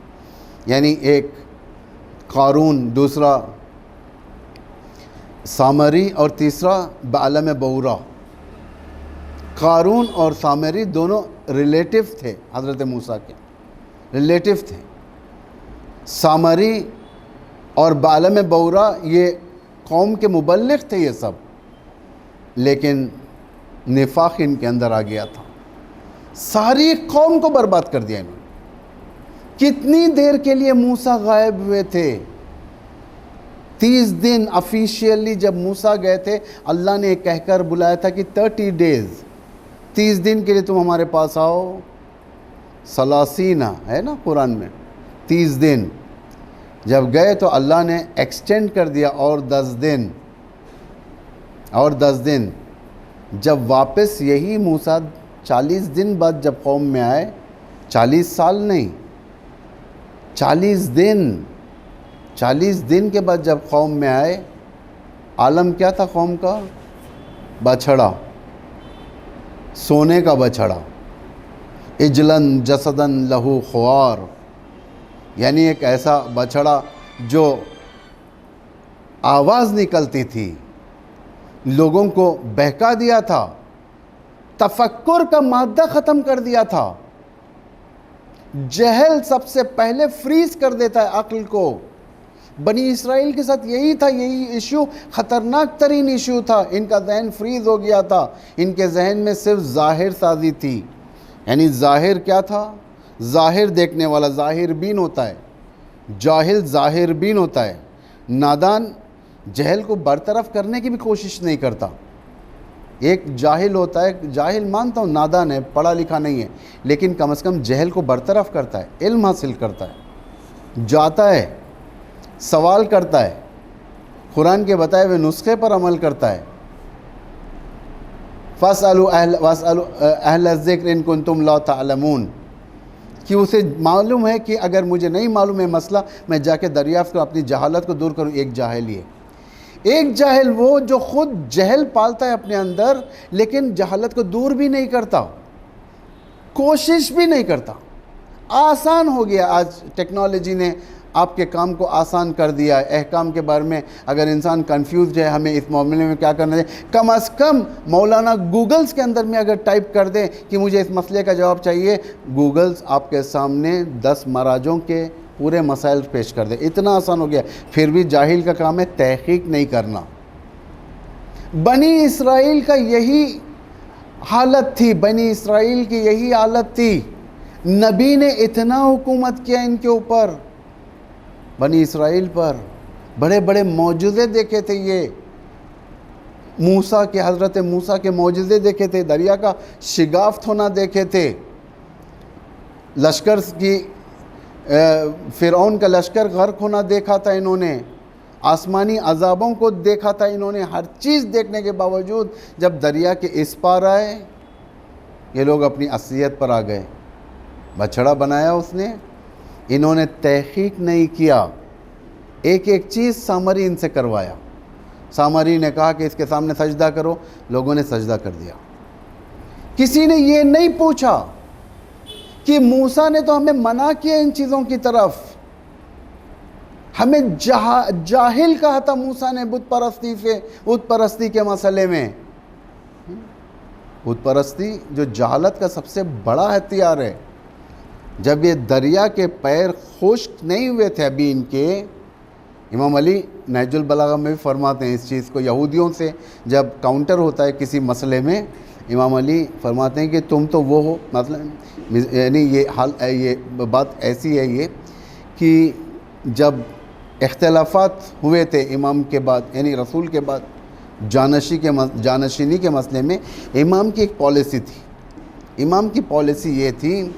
S2: یعنی ایک قارون، دوسرا سامری اور تیسرا بعلم بورا۔ قارون اور سامری دونوں ریلیٹیو تھے، حضرت موسیٰ کے ریلیٹیو تھے۔ سامری اور بعلم بورا یہ قوم کے مبلغ تھے یہ سب، لیکن نفاق ان کے اندر آ گیا تھا، ساری قوم کو برباد کر دیا انہوں نے۔ کتنی دیر کے لیے موسیٰ غائب ہوئے تھے؟ 30 دن آفیشیلی جب موسیٰ گئے تھے اللہ نے کہہ کر بلایا تھا کہ 30 ڈیز، 30 دن کے لیے تم ہمارے پاس آؤ۔ سلاسینہ ہے نا قرآن میں، 30 دن جب گئے تو اللہ نے ایکسٹینڈ کر دیا اور 10 دن، اور 10 دن۔ جب واپس یہی موسیٰ 40 دن بعد جب قوم میں آئے، 40 سال نہیں، 40 دن، 40 دن کے بعد جب قوم میں آئے، عالم کیا تھا قوم کا؟ بچھڑا، سونے کا بچھڑا، اجلن جسدن لہو خوار، یعنی ایک ایسا بچھڑا جو آواز نکلتی تھی، لوگوں کو بہکا دیا تھا، تفکر کا مادہ ختم کر دیا تھا۔ جہل سب سے پہلے فریز کر دیتا ہے عقل کو۔ بنی اسرائیل کے ساتھ یہی تھا، یہی ایشو خطرناک ترین ایشو تھا۔ ان کا ذہن فریز ہو گیا تھا، ان کے ذہن میں صرف ظاہر سازی تھی۔ یعنی ظاہر کیا تھا؟ ظاہر دیکھنے والا ظاہر بین ہوتا ہے، جاہل ظاہر بین ہوتا ہے۔ نادان جہل کو برطرف کرنے کی بھی کوشش نہیں کرتا۔ ایک جاہل ہوتا ہے، جاہل مانتا ہوں نادان ہے، پڑھا لکھا نہیں ہے، لیکن کم از کم جہل کو برطرف کرتا ہے، علم حاصل کرتا ہے، جاتا ہے، سوال کرتا ہے، قرآن کے بتائے ہوئے نسخے پر عمل کرتا ہے۔ فَاسْأَلُوا أَهْلَ الذِّكْرِ إِن كُنتُمْ لَا تَعْلَمُونَ، کہ اسے معلوم ہے کہ اگر مجھے نہیں معلوم ہے مسئلہ، میں جا کے دریافت کروں، اپنی جہالت کو دور کروں۔ ایک جاہل ہی ہے، ایک جاہل وہ جو خود جہل پالتا ہے اپنے اندر لیکن جہالت کو دور بھی نہیں کرتا، کوشش بھی نہیں کرتا۔ آسان ہو گیا، آج ٹیکنالوجی نے آپ کے کام کو آسان کر دیا ہے۔ احکام کے بارے میں اگر انسان کنفیوزڈ ہے ہمیں اس معاملے میں کیا کرنا ہے، کم از کم مولانا گوگلز کے اندر میں اگر ٹائپ کر دیں کہ مجھے اس مسئلے کا جواب چاہیے، گوگلز آپ کے سامنے 10 مراجعوں کے پورے مسائل پیش کر دے۔ اتنا آسان ہو گیا۔ پھر بھی جاہل کا کام ہے تحقیق نہیں کرنا۔ بنی اسرائیل کا یہی حالت تھی، بنی اسرائیل کی یہی حالت تھی۔ نبی نے اتنا حکومت کیا ان کے اوپر، بنی اسرائیل پر، بڑے بڑے معجزے دیکھے تھے یہ، موسیٰ کے، حضرت موسیٰ کے معجزے دیکھے تھے، دریا کا شگافت ہونا دیکھے تھے، لشکر کی فرعون کا لشکر غرق ہونا دیکھا تھا انہوں نے، آسمانی عذابوں کو دیکھا تھا انہوں نے۔ ہر چیز دیکھنے کے باوجود جب دریا کے اس پار آئے، یہ لوگ اپنی اصلیت پر آ گئے۔ بچھڑا بنایا اس نے، انہوں نے تحقیق نہیں کیا، ایک ایک چیز سامری ان سے کروایا۔ سامری نے کہا کہ اس کے سامنے سجدہ کرو، لوگوں نے سجدہ کر دیا۔ کسی نے یہ نہیں پوچھا کہ موسیٰ نے تو ہمیں منع کیا ان چیزوں کی طرف، ہمیں جاہل کہا تھا موسیٰ نے بت پرستی سے، بت پرستی کے مسئلے میں۔ بت پرستی جو جہالت کا سب سے بڑا ہتھیار ہے۔ جب یہ دریا کے پیر خشک نہیں ہوئے تھے ابھی ان کے، امام علی نہج البلاغہ میں بھی فرماتے ہیں اس چیز کو، یہودیوں سے جب کاؤنٹر ہوتا ہے کسی مسئلے میں، امام علی فرماتے ہیں کہ تم تو وہ ہو، مثلا یعنی یہ بات ایسی ہے یہ کہ جب اختلافات ہوئے تھے امام کے بعد، یعنی رسول کے بعد جانشینی کے مسئلے میں، امام کی ایک پالیسی تھی۔ امام کی پالیسی یہ تھی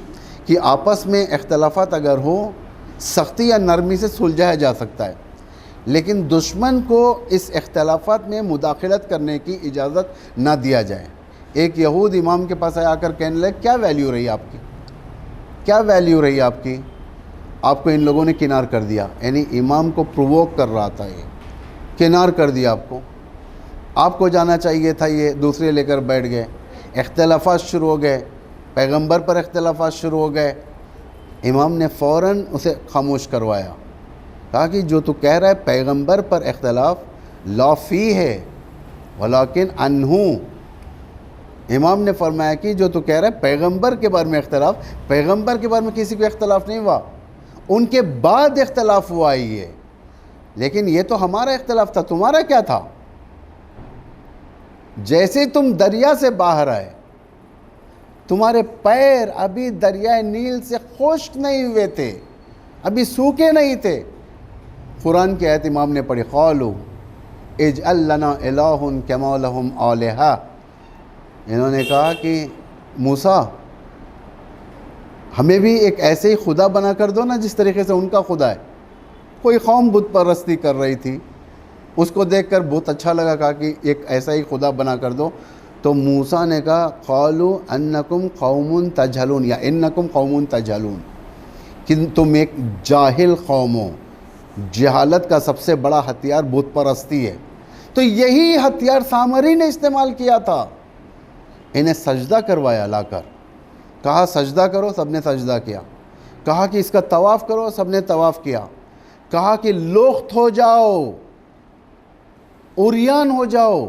S2: کہ آپس میں اختلافات اگر ہو، سختی یا نرمی سے سلجھایا جا سکتا ہے، لیکن دشمن کو اس اختلافات میں مداخلت کرنے کی اجازت نہ دیا جائے۔ ایک یہود امام کے پاس آ کر کہنے لگے کیا ویلیو رہی آپ کی، کیا ویلیو رہی آپ کی، آپ کو ان لوگوں نے کنار کر دیا۔ یعنی امام کو پرووک کر رہا تھا، یہ کنار کر دیا آپ کو جانا چاہیے تھا، یہ دوسرے لے کر بیٹھ گئے۔ اختلافات شروع ہو گئے، پیغمبر پر اختلافات شروع ہو گئے۔ امام نے فوراً اسے خاموش کروایا، کہا کہ جو تو کہہ رہا ہے پیغمبر پر اختلاف لا فی ہے ولیکن عنہ۔ امام نے فرمایا کہ جو تو کہہ رہا ہے پیغمبر کے بارے میں اختلاف، پیغمبر کے بارے میں کسی کو اختلاف نہیں ہوا، ان کے بعد اختلاف ہوا یہ، لیکن یہ تو ہمارا اختلاف تھا، تمہارا کیا تھا؟ جیسے تم دریا سے باہر آئے، تمہارے پیر ابھی دریائے نیل سے خشک نہیں ہوئے تھے، ابھی سوکھے نہیں تھے۔ قرآن کی آیت امام نے پڑھی، قالوا اجعل لنا الہ کما لہم آلہہ۔ انہوں نے کہا کہ موسیٰ ہمیں بھی ایک ایسے ہی خدا بنا کر دو نا جس طریقے سے ان کا خدا ہے۔ کوئی قوم بت پرستی کر رہی تھی، اس کو دیکھ کر بہت اچھا لگا، کہا کہ ایک ایسا ہی خدا بنا کر دو۔ تو موسیٰ نے کہا قالوا انکم قوم تجہلون، یا انکم قوم تجہلون، کہ تم ایک جاہل قوم ہو۔ جہالت کا سب سے بڑا ہتھیار بت پرستی ہے، تو یہی ہتھیار سامری نے استعمال کیا تھا۔ انہیں سجدہ کروایا لا کر، کہا سجدہ کرو، سب نے سجدہ کیا۔ کہا کہ اس کا طواف کرو، سب نے طواف کیا۔ کہا کہ لخت ہو جاؤ، عریان ہو جاؤ،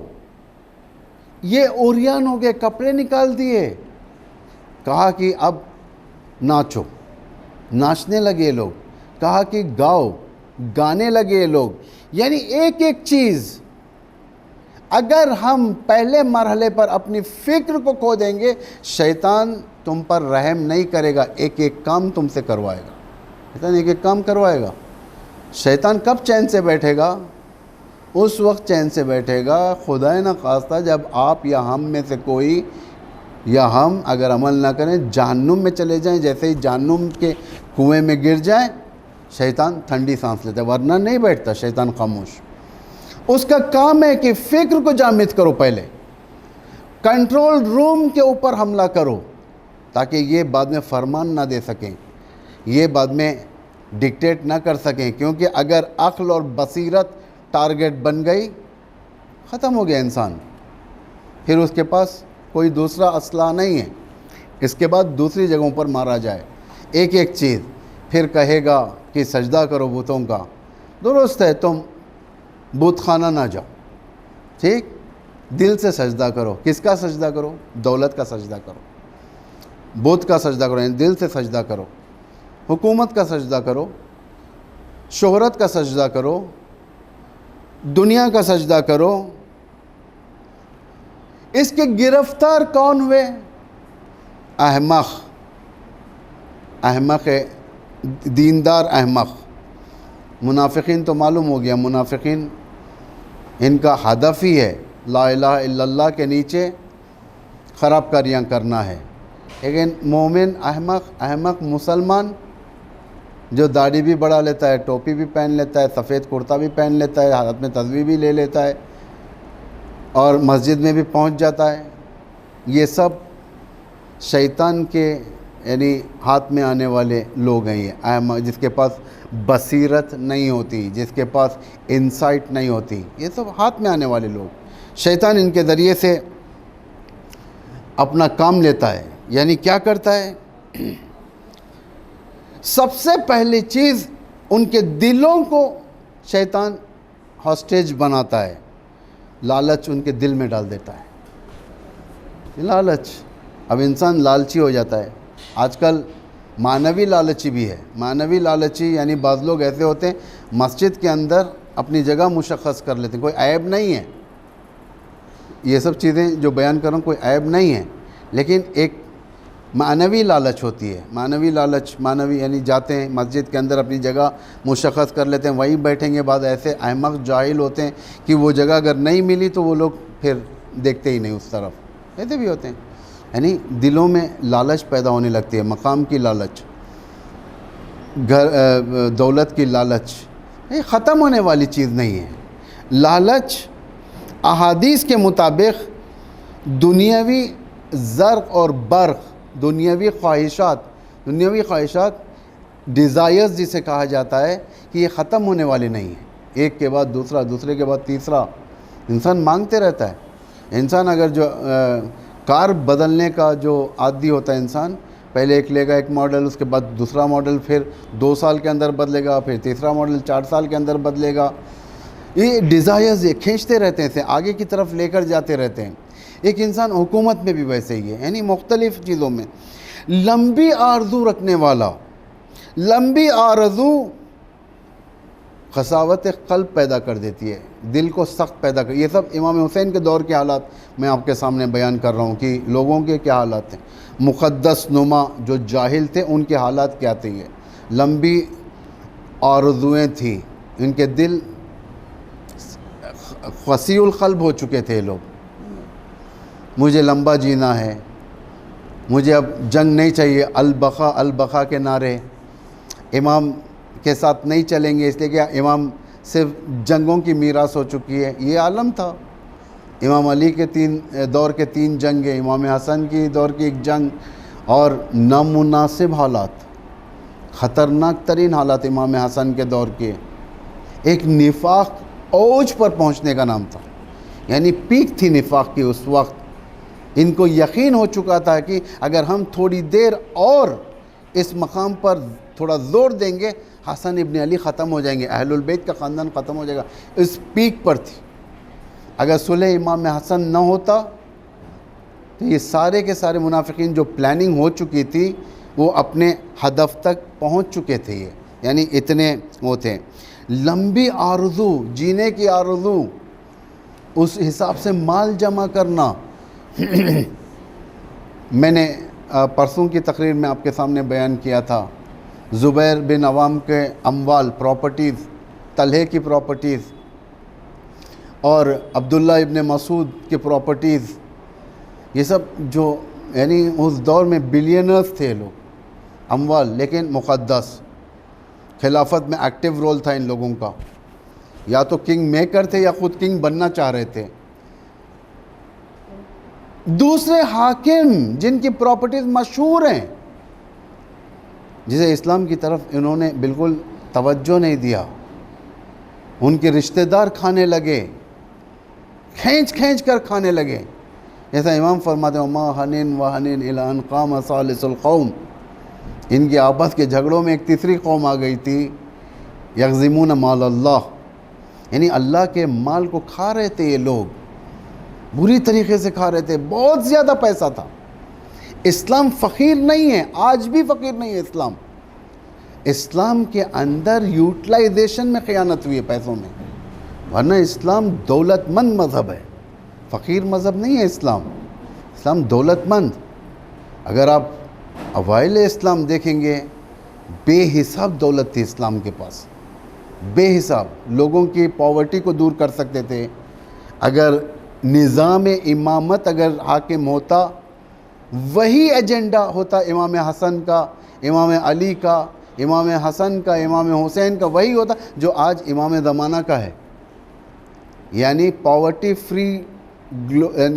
S2: یہ عریان ہو گئے، کپڑے نکال دیے۔ کہا کہ اب ناچو، ناچنے لگے لوگ۔ کہا کہ گاؤ، گانے لگے لوگ۔ یعنی ایک ایک چیز، اگر ہم پہلے مرحلے پر اپنی فکر کو کھو دیں گے، شیطان تم پر رحم نہیں کرے گا، ایک ایک کام تم سے کروائے گا۔ شیطان ایک ایک کام کروائے گا۔ شیطان کب چین سے بیٹھے گا؟ اس وقت چین سے بیٹھے گا خدا نہ خواستہ جب آپ یا ہم میں سے کوئی یا ہم اگر عمل نہ کریں، جہنم میں چلے جائیں۔ جیسے ہی جہنم کے کنویں میں گر جائیں، شیطان ٹھنڈی سانس لیتا ہے، ورنہ نہیں بیٹھتا شیطان خاموش۔ اس کا کام ہے کہ فکر کو جامد کرو، پہلے کنٹرول روم کے اوپر حملہ کرو، تاکہ یہ بعد میں فرمان نہ دے سکیں، یہ بعد میں ڈکٹیٹ نہ کر سکیں۔ کیونکہ اگر عقل اور بصیرت ٹارگٹ بن گئی ختم ہو گیا انسان. پھر اس کے پاس کوئی دوسرا اسلحہ نہیں ہے. اس کے بعد دوسری جگہوں پر مارا جائے ایک ایک چیز. پھر کہے گا کہ سجدہ کرو بتوں کا. درست ہے, تم بت خانہ نہ جاؤ, ٹھیک, دل سے سجدہ کرو. کس کا سجدہ کرو؟ دولت کا سجدہ کرو, بت کا سجدہ کرو, یعنی دل سے سجدہ کرو. حکومت کا سجدہ کرو, شہرت کا سجدہ کرو, دنیا کا سجدہ کرو. اس کے گرفتار کون ہوئے؟ احمق, احمق دیندار احمق. منافقین تو معلوم ہو گیا, منافقین ان کا ہدف ہی ہے لا الہ الا اللہ کے نیچے خراب کاریاں کرنا ہے. لیکن مومن احمق مسلمان جو داڑھی بھی بڑھا لیتا ہے, ٹوپی بھی پہن لیتا ہے, سفید کرتا بھی پہن لیتا ہے, ہاتھ میں تسبیح بھی لے لیتا ہے اور مسجد میں بھی پہنچ جاتا ہے, یہ سب شیطان کے یعنی ہاتھ میں آنے والے لوگ ہیں. یہ احمق, جس کے پاس بصیرت نہیں ہوتی, جس کے پاس انسائٹ نہیں ہوتی, یہ سب ہاتھ میں آنے والے لوگ. شیطان ان کے ذریعے سے اپنا کام لیتا ہے. یعنی کیا کرتا ہے؟ سب سے پہلی چیز ان کے دلوں کو شیطان ہاسٹیج بناتا ہے. لالچ ان کے دل میں ڈال دیتا ہے. لالچ, اب انسان لالچی ہو جاتا ہے. آج کل معنوی لالچی بھی ہے. معنوی لالچی یعنی بعض لوگ ایسے ہوتے ہیں مسجد کے اندر اپنی جگہ مشخص کر لیتے ہیں. کوئی عیب نہیں ہے, یہ سب چیزیں جو بیان کر رہا ہوں کوئی عیب نہیں ہے, لیکن ایک معنوی لالچ ہوتی ہے. معنوی لالچ, معنوی یعنی جاتے ہیں مسجد کے اندر اپنی جگہ مشخص کر لیتے ہیں, وہیں بیٹھیں گے. بعد ایسے احمق جاہل ہوتے ہیں کہ وہ جگہ اگر نہیں ملی تو وہ لوگ پھر دیکھتے ہی نہیں اس طرف. ایسے بھی ہوتے ہیں. یعنی دلوں میں لالچ پیدا ہونے لگتی ہے, مقام کی لالچ, گھر دولت کی لالچ. یہ ختم ہونے والی چیز نہیں ہے. لالچ احادیث کے مطابق دنیاوی زرق اور برق, دنیاوی خواہشات ڈیزائرز جسے کہا جاتا ہے, کہ یہ ختم ہونے والے نہیں ہیں. ایک کے بعد دوسرا, دوسرے کے بعد تیسرا انسان مانگتے رہتا ہے. انسان اگر جو کار بدلنے کا جو عادی ہوتا ہے انسان, پہلے ایک لے گا ایک ماڈل, اس کے بعد دوسرا ماڈل, پھر 2 سال کے اندر بدلے گا, پھر تیسرا ماڈل 4 سال کے اندر بدلے گا. یہ ڈیزائرز یہ کھینچتے رہتے ہیں, آگے کی طرف لے کر جاتے رہتے ہیں. ایک انسان حکومت میں بھی ویسے ہی ہے, یعنی مختلف چیزوں میں. لمبی آرزو رکھنے والا, لمبی آرزو قساوت قلب پیدا کر دیتی ہے, دل کو سخت پیدا کر. یہ سب امام حسین کے دور کے حالات میں آپ کے سامنے بیان کر رہا ہوں کہ لوگوں کے کیا حالات ہیں. مقدس نما جو جاہل تھے ان کے حالات کیا تھے. یہ لمبی آرزویں تھیں, ان کے دل وسیع القلب ہو چکے تھے لوگ. مجھے لمبا جینا ہے, مجھے اب جنگ نہیں چاہیے, البقا البقا کے نعرے. امام کے ساتھ نہیں چلیں گے اس لیے کہ امام صرف جنگوں کی میراث ہو چکی ہے. یہ عالم تھا. امام علی کے 3 دور کے 3 جنگیں, امام حسن کی دور کی 1 جنگ, اور نامناسب حالات, خطرناک ترین حالات امام حسن کے دور کے. ایک نفاق اوج پر پہنچنے کا نام تھا, یعنی پیک تھی نفاق کی اس وقت. ان کو یقین ہو چکا تھا کہ اگر ہم تھوڑی دیر اور اس مقام پر تھوڑا زور دیں گے, حسن ابن علی ختم ہو جائیں گے, اہل البیت کا خاندان ختم ہو جائے گا. اس پیک پر تھی. اگر صلح امام حسن نہ ہوتا تو یہ سارے کے سارے منافقین جو پلاننگ ہو چکی تھی وہ اپنے ہدف تک پہنچ چکے تھے. یہ یعنی اتنے وہ تھے. لمبی آرزو, جینے کی آرزو, اس حساب سے مال جمع کرنا. میں نے پرسوں کی تقریر میں آپ کے سامنے بیان کیا تھا, زبیر بن عوام کے اموال, پراپرٹیز, طلحے کی پراپرٹیز, اور عبداللہ ابن مسعود کی پراپرٹیز. یہ سب جو یعنی اس دور میں بلینرز تھے لوگ, اموال, لیکن مقدس. خلافت میں ایکٹیو رول تھا ان لوگوں کا. یا تو کنگ میکر تھے یا خود کنگ بننا چاہ رہے تھے. دوسرے حاکم جن کی پراپرٹیز مشہور ہیں, جسے اسلام کی طرف انہوں نے بالکل توجہ نہیں دیا, ان کے رشتہ دار کھانے لگے, کھینچ کھینچ کر کھانے لگے. جیسا امام فرماتے ہیں ما حنین و حنین الی ان قام ثالث القوم. ان کے آپس کے جھگڑوں میں ایک تیسری قوم آ گئی تھی. یغزمون مال اللہ، یعنی اللہ کے مال کو کھا رہے تھے. یہ لوگ بری طریقے سے کھا رہے تھے، بہت زیادہ پیسہ تھا. اسلام فقیر نہیں ہے، آج بھی فقیر نہیں ہے اسلام. اسلام کے اندر یوٹیلائزیشن میں خیانت ہوئی ہے پیسوں میں، ورنہ اسلام دولت مند مذہب ہے، فقیر مذہب نہیں ہے اسلام. اسلام دولت مند. اگر آپ اوائل اسلام دیکھیں گے، بے حساب دولت تھی اسلام کے پاس، بے حساب. لوگوں کی پاورٹی کو دور کر سکتے تھے. اگر نظام امامت اگر حاکم ہوتا، وہی ایجنڈا ہوتا امام حسن کا، امام علی کا، امام حسن کا، امام حسین کا، وہی ہوتا جو آج امام زمانہ کا ہے. یعنی پاورٹی فری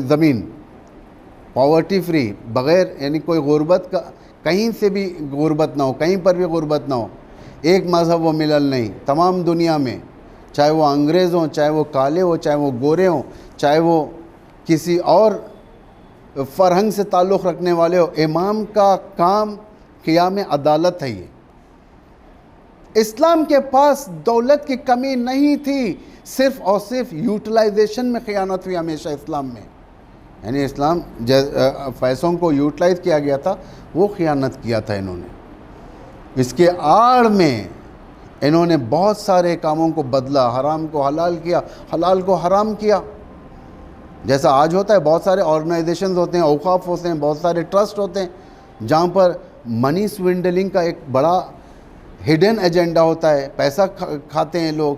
S2: زمین، پاورٹی فری، بغیر یعنی کوئی غربت کا، کہیں سے بھی غربت نہ ہو، کہیں پر بھی غربت نہ ہو. ایک مذہب و ملل نہیں تمام دنیا میں، چاہے وہ انگریز ہوں، چاہے وہ کالے ہوں، چاہے وہ گورے ہوں، چاہے وہ کسی اور فرہنگ سے تعلق رکھنے والے ہو. امام کا کام قیام عدالت ہے. یہ اسلام کے پاس دولت کی کمی نہیں تھی، صرف اور صرف یوٹیلائزیشن میں خیانت ہوئی ہمیشہ اسلام میں. یعنی اسلام پیسوں کو یوٹیلائز کیا گیا تھا، وہ خیانت کیا تھا انہوں نے. اس کے آڑ میں انہوں نے بہت سارے کاموں کو بدلا، حرام کو حلال کیا، حلال کو حرام کیا. جیسا آج ہوتا ہے، بہت سارے آرگنائزیشنز ہوتے ہیں، اوقاف ہوتے ہیں، بہت سارے ٹرسٹ ہوتے ہیں جہاں پر منی سوینڈلنگ کا ایک بڑا ہڈن ایجنڈا ہوتا ہے. پیسہ کھاتے ہیں لوگ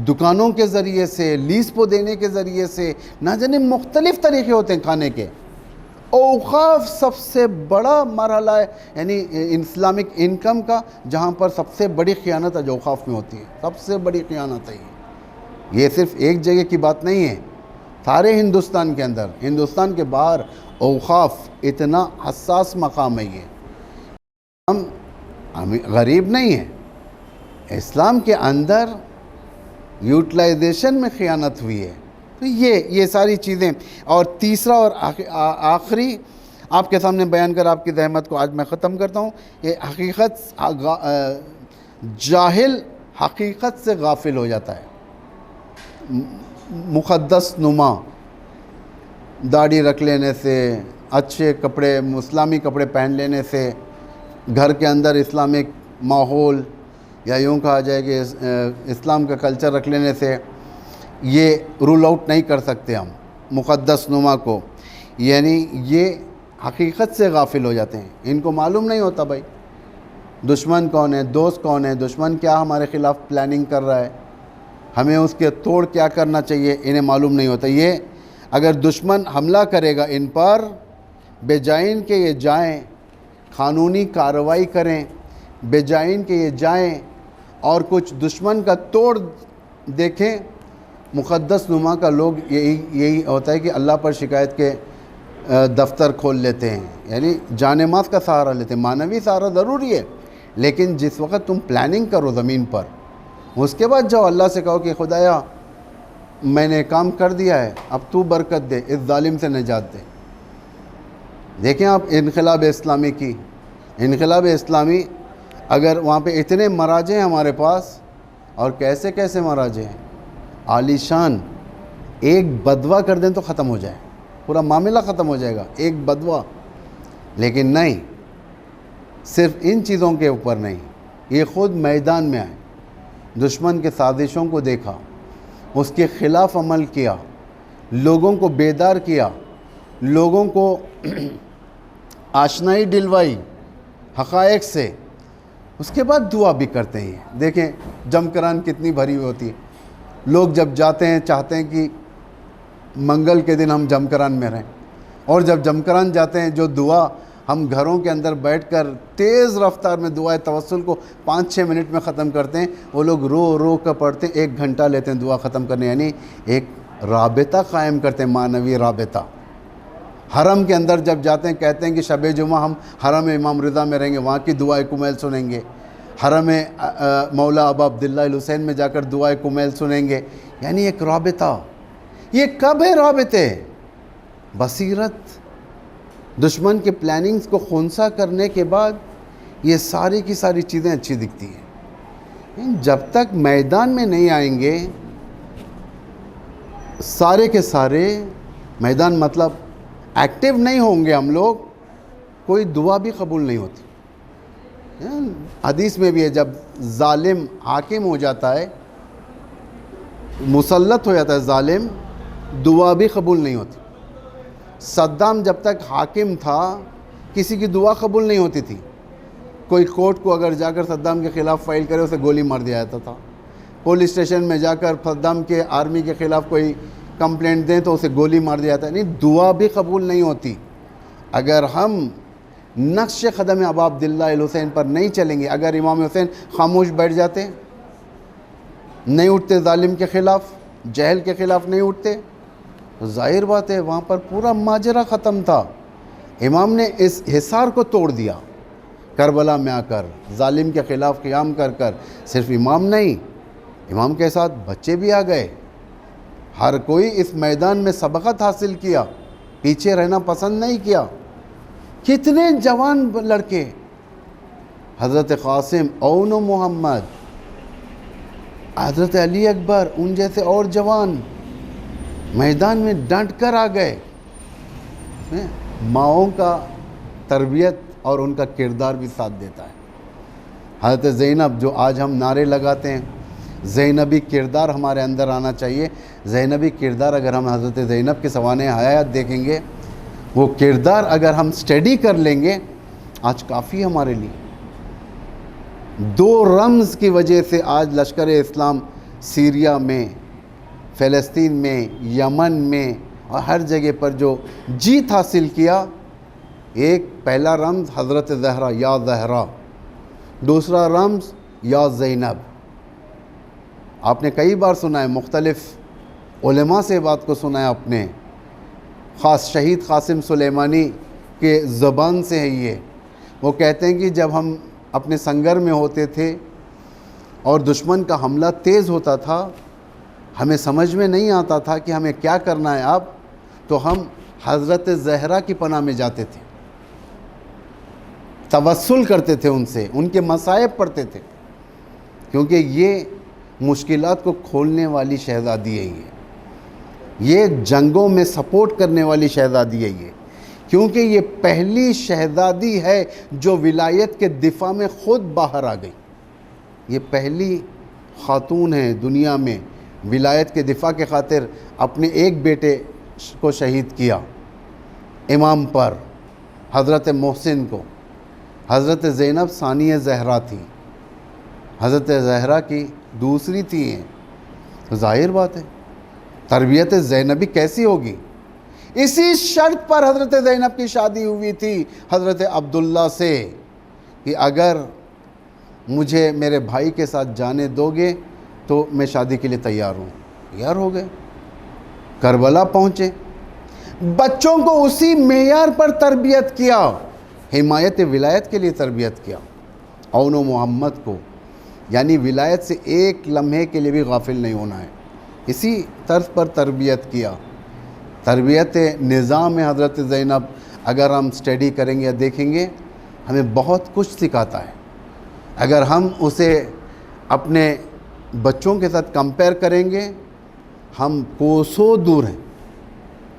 S2: دکانوں کے ذریعے سے، لیز پہ دینے کے ذریعے سے، نہ جانے مختلف طریقے ہوتے ہیں کھانے کے. اوقاف سب سے بڑا مرحلہ ہے یعنی اسلامک انکم کا، جہاں پر سب سے بڑی خیانت اوقاف میں ہوتی ہے. سب سے بڑی خیانت ہے یہ صرف ایک جگہ کی بات نہیں ہے، سارے ہندوستان کے اندر، ہندوستان کے باہر اوقاف اتنا حساس مقام ہے. یہ ہم غریب نہیں ہیں. اسلام کے اندر یوٹیلائزیشن میں خیانت ہوئی ہے. تو یہ ساری چیزیں. اور تیسرا اور آخری آپ کے سامنے بیان کر آپ کی زحمت کو آج میں ختم کرتا ہوں. یہ حقیقت، جاہل حقیقت سے غافل ہو جاتا ہے. مقدس نما داڑھی رکھ لینے سے، اچھے کپڑے، اسلامی کپڑے پہن لینے سے، گھر کے اندر اسلامک ماحول یا یوں کہا جائے کہ اسلام کا کلچر رکھ لینے سے یہ رول آؤٹ نہیں کر سکتے ہم مقدس نما کو. یعنی یہ حقیقت سے غافل ہو جاتے ہیں. ان کو معلوم نہیں ہوتا بھائی دشمن کون ہے، دوست کون ہے، دشمن کیا ہمارے خلاف پلاننگ کر رہا ہے، ہمیں اس کے توڑ کیا کرنا چاہیے، انہیں معلوم نہیں ہوتا. یہ اگر دشمن حملہ کرے گا ان پر، بجائے کہ یہ جائیں قانونی کارروائی کریں، بجائے کہ یہ جائیں اور کچھ دشمن کا توڑ دیکھیں، مقدس نما کا لوگ یہی ہوتا ہے کہ اللہ پر شکایت کے دفتر کھول لیتے ہیں. یعنی جان ماز کا سہارا لیتے ہیں. معنوی سہارا ضروری ہے، لیکن جس وقت تم پلاننگ کرو زمین پر، اس کے بعد جاؤ اللہ سے کہو کہ خدایا میں نے کام کر دیا ہے، اب تو برکت دے، اس ظالم سے نجات دے. دیکھیں آپ انقلاب اسلامی کی، انقلاب اسلامی اگر وہاں پہ اتنے مراجع ہیں ہمارے پاس، اور کیسے کیسے مراجع ہیں عالی شان. ایک بدوا کر دیں تو ختم ہو جائے، پورا معاملہ ختم ہو جائے گا، ایک بدوا. لیکن نہیں، صرف ان چیزوں کے اوپر نہیں، یہ خود میدان میں آئے، دشمن کے سازشوں کو دیکھا، اس کے خلاف عمل کیا، لوگوں کو بیدار کیا، لوگوں کو آشنائی دلوائی حقائق سے. اس کے بعد دعا بھی کرتے ہیں. دیکھیں جمکران کتنی بھری ہوئی ہوتی ہے. لوگ جب جاتے ہیں چاہتے ہیں کہ منگل کے دن ہم جمکران میں رہیں، اور جب جمکران جاتے ہیں جو دعا ہم گھروں کے اندر بیٹھ کر تیز رفتار میں دعائے توسل کو 5-6 منٹ میں ختم کرتے ہیں، وہ لوگ رو رو کر پڑھتے ہیں، 1 گھنٹہ لیتے ہیں دعا ختم کرنے. یعنی ایک رابطہ قائم کرتے ہیں، معنوی رابطہ. حرم کے اندر جب جاتے ہیں کہتے ہیں کہ شب جمعہ ہم حرم امام رضا میں رہیں گے، وہاں کی دعائے کمیل سنیں گے. حرم مولا ابا عبداللہ الحسین میں جا کر دعائے کمیل سنیں گے. یعنی ایک رابطہ. یہ کب ہے رابطے؟ بصیرت، دشمن کے پلاننگز کو خونسا کرنے کے بعد یہ ساری کی ساری چیزیں اچھی دکھتی ہیں۔ جب تک میدان میں نہیں آئیں گے سارے کے سارے، میدان مطلب ایکٹیو نہیں ہوں گے ہم لوگ، کوئی دعا بھی قبول نہیں ہوتی۔ حدیث میں بھی ہے جب ظالم حاکم ہو جاتا ہے، مسلط ہو جاتا ہے ظالم، دعا بھی قبول نہیں ہوتی۔ صدام جب تک حاکم تھا کسی کی دعا قبول نہیں ہوتی تھی۔ کوئی کورٹ کو اگر جا کر صدام کے خلاف فائل کرے اسے گولی مار دیا جاتا تھا۔ پولیس اسٹیشن میں جا کر صدام کے آرمی کے خلاف کوئی کمپلینٹ دیں تو اسے گولی مار دیا جاتا ہے۔ نہیں، دعا بھی قبول نہیں ہوتی۔ اگر ہم نقش قدم ابا عبداللہ الحسین پر نہیں چلیں گے، اگر امام حسین خاموش بیٹھ جاتے، نہیں اٹھتے ظالم کے خلاف، جہل کے خلاف نہیں اٹھتے، تو ظاہر بات ہے وہاں پر پورا ماجرا ختم تھا۔ امام نے اس حصار کو توڑ دیا کربلا میں آ کر، ظالم کے خلاف قیام کر کر۔ صرف امام نہیں، امام کے ساتھ بچے بھی آ گئے، ہر کوئی اس میدان میں سبقت حاصل کیا، پیچھے رہنا پسند نہیں کیا۔ کتنے جوان لڑکے، حضرت قاسم، اون و محمد، حضرت علی اکبر، ان جیسے اور جوان میدان میں ڈٹ کر آ گئے۔ ماؤں کا تربیت اور ان کا کردار بھی ساتھ دیتا ہے۔ حضرت زینب جو آج ہم نعرے لگاتے ہیں، زینبی کردار ہمارے اندر آنا چاہیے۔ زینبی کردار اگر ہم حضرت زینب کے سوانح حیات دیکھیں گے، وہ کردار اگر ہم سٹڈی کر لیں گے، آج کافی ہمارے لیے۔ دو رمز کی وجہ سے آج لشکر اسلام سیریا میں، فلسطین میں، یمن میں اور ہر جگہ پر جو جیت حاصل کیا، ایک پہلا رمز حضرت زہرا یا زہرا، دوسرا رمز یا زینب۔ آپ نے کئی بار سنا ہے، مختلف علماء سے بات کو سنا ہے آپ نے، خاص شہید قاسم سلیمانی کے زبان سے ہے یہ۔ وہ کہتے ہیں کہ جب ہم اپنے سنگر میں ہوتے تھے اور دشمن کا حملہ تیز ہوتا تھا، ہمیں سمجھ میں نہیں آتا تھا کہ ہمیں کیا کرنا ہے اب، تو ہم حضرت زہرا کی پناہ میں جاتے تھے، توسل کرتے تھے ان سے، ان کے مصائب پڑھتے تھے، کیونکہ یہ مشکلات کو کھولنے والی شہزادی ہے، یہ جنگوں میں سپورٹ کرنے والی شہزادی ہے یہ، کیونکہ یہ پہلی شہزادی ہے جو ولایت کے دفاع میں خود باہر آ گئی۔ یہ پہلی خاتون ہے دنیا میں ولایت کے دفاع کے خاطر اپنے ایک بیٹے کو شہید کیا، امام پر، حضرت محسن کو۔ حضرت زینب ثانیہ زہرا تھی، حضرت زہرا کی دوسری تھی ہیں، تو ظاہر بات ہے تربیت زینبی کیسی ہوگی؟ اسی شرط پر حضرت زینب کی شادی ہوئی تھی حضرت عبداللہ سے کہ اگر مجھے میرے بھائی کے ساتھ جانے دو گے تو میں شادی کے لیے تیار ہوں۔ تیار ہو گئے، کربلا پہنچے، بچوں کو اسی معیار پر تربیت کیا، حمایت ولایت کے لیے تربیت کیا۔ اون و محمد کو، یعنی ولایت سے ایک لمحے کے لیے بھی غافل نہیں ہونا ہے، اسی طرز پر تربیت کیا۔ تربیت نظام حضرت زینب اگر ہم سٹڈی کریں گے یا دیکھیں گے، ہمیں بہت کچھ سکھاتا ہے۔ اگر ہم اسے اپنے بچوں کے ساتھ کمپیئر کریں گے، ہم کوسوں دور ہیں،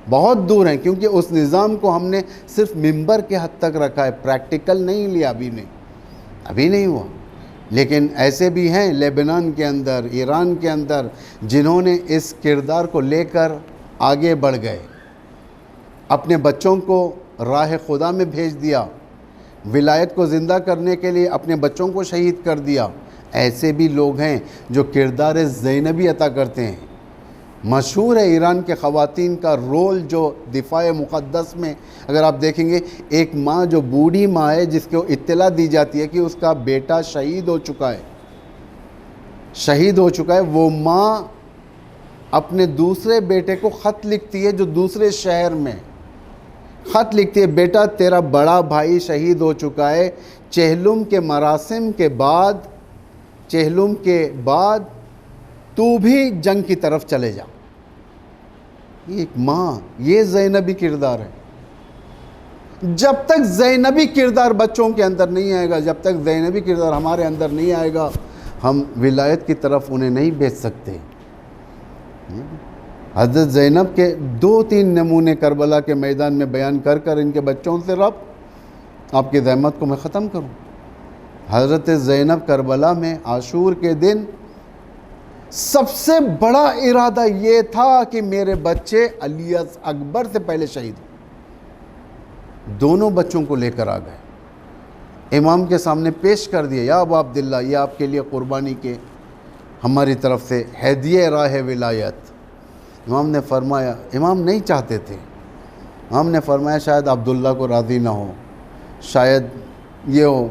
S2: بہت دور ہیں، کیونکہ اس نظام کو ہم نے صرف ممبر کے حد تک رکھا ہے، پریکٹیکل نہیں لیا، ابھی نہیں ہوا۔ لیکن ایسے بھی ہیں لیبنان کے اندر، ایران کے اندر، جنہوں نے اس کردار کو لے کر آگے بڑھ گئے، اپنے بچوں کو راہ خدا میں بھیج دیا، ولایت کو زندہ کرنے کے لیے اپنے بچوں کو شہید کر دیا۔ ایسے بھی لوگ ہیں جو کردار زینبی عطا کرتے ہیں۔ مشہور ہے ایران کے خواتین کا رول جو دفاع مقدس میں، اگر آپ دیکھیں گے، ایک ماں جو بوڑھی ماں ہے جس کو اطلاع دی جاتی ہے کہ اس کا بیٹا شہید ہو چکا ہے، وہ ماں اپنے دوسرے بیٹے کو خط لکھتی ہے جو دوسرے شہر میں، خط لکھتی ہے، بیٹا تیرا بڑا بھائی شہید ہو چکا ہے، چہلم کے مراسم کے بعد تو بھی جنگ کی طرف چلے جا۔ یہ ایک ماں، یہ زینبی کردار ہے۔ جب تک زینبی کردار بچوں کے اندر نہیں آئے گا، جب تک زینبی کردار ہمارے اندر نہیں آئے گا، ہم ولایت کی طرف انہیں نہیں بھیج سکتے۔ حضرت زینب کے 2-3 نمونے کربلا کے میدان میں بیان کر کر ان کے بچوں سے رب آپ کی زحمت کو میں ختم کروں۔ حضرت زینب کربلا میں عاشور کے دن سب سے بڑا ارادہ یہ تھا کہ میرے بچے علی اکبر سے پہلے شہید ہوں۔ دونوں بچوں کو لے کر آ گئے، امام کے سامنے پیش کر دیے، یا ابا عبداللہ، یہ آپ کے لیے قربانی کے ہماری طرف سے ہدیہ راہ ولایت۔ امام نے فرمایا، امام نہیں چاہتے تھے، امام نے فرمایا شاید عبداللہ کو راضی نہ ہو، شاید یہ ہو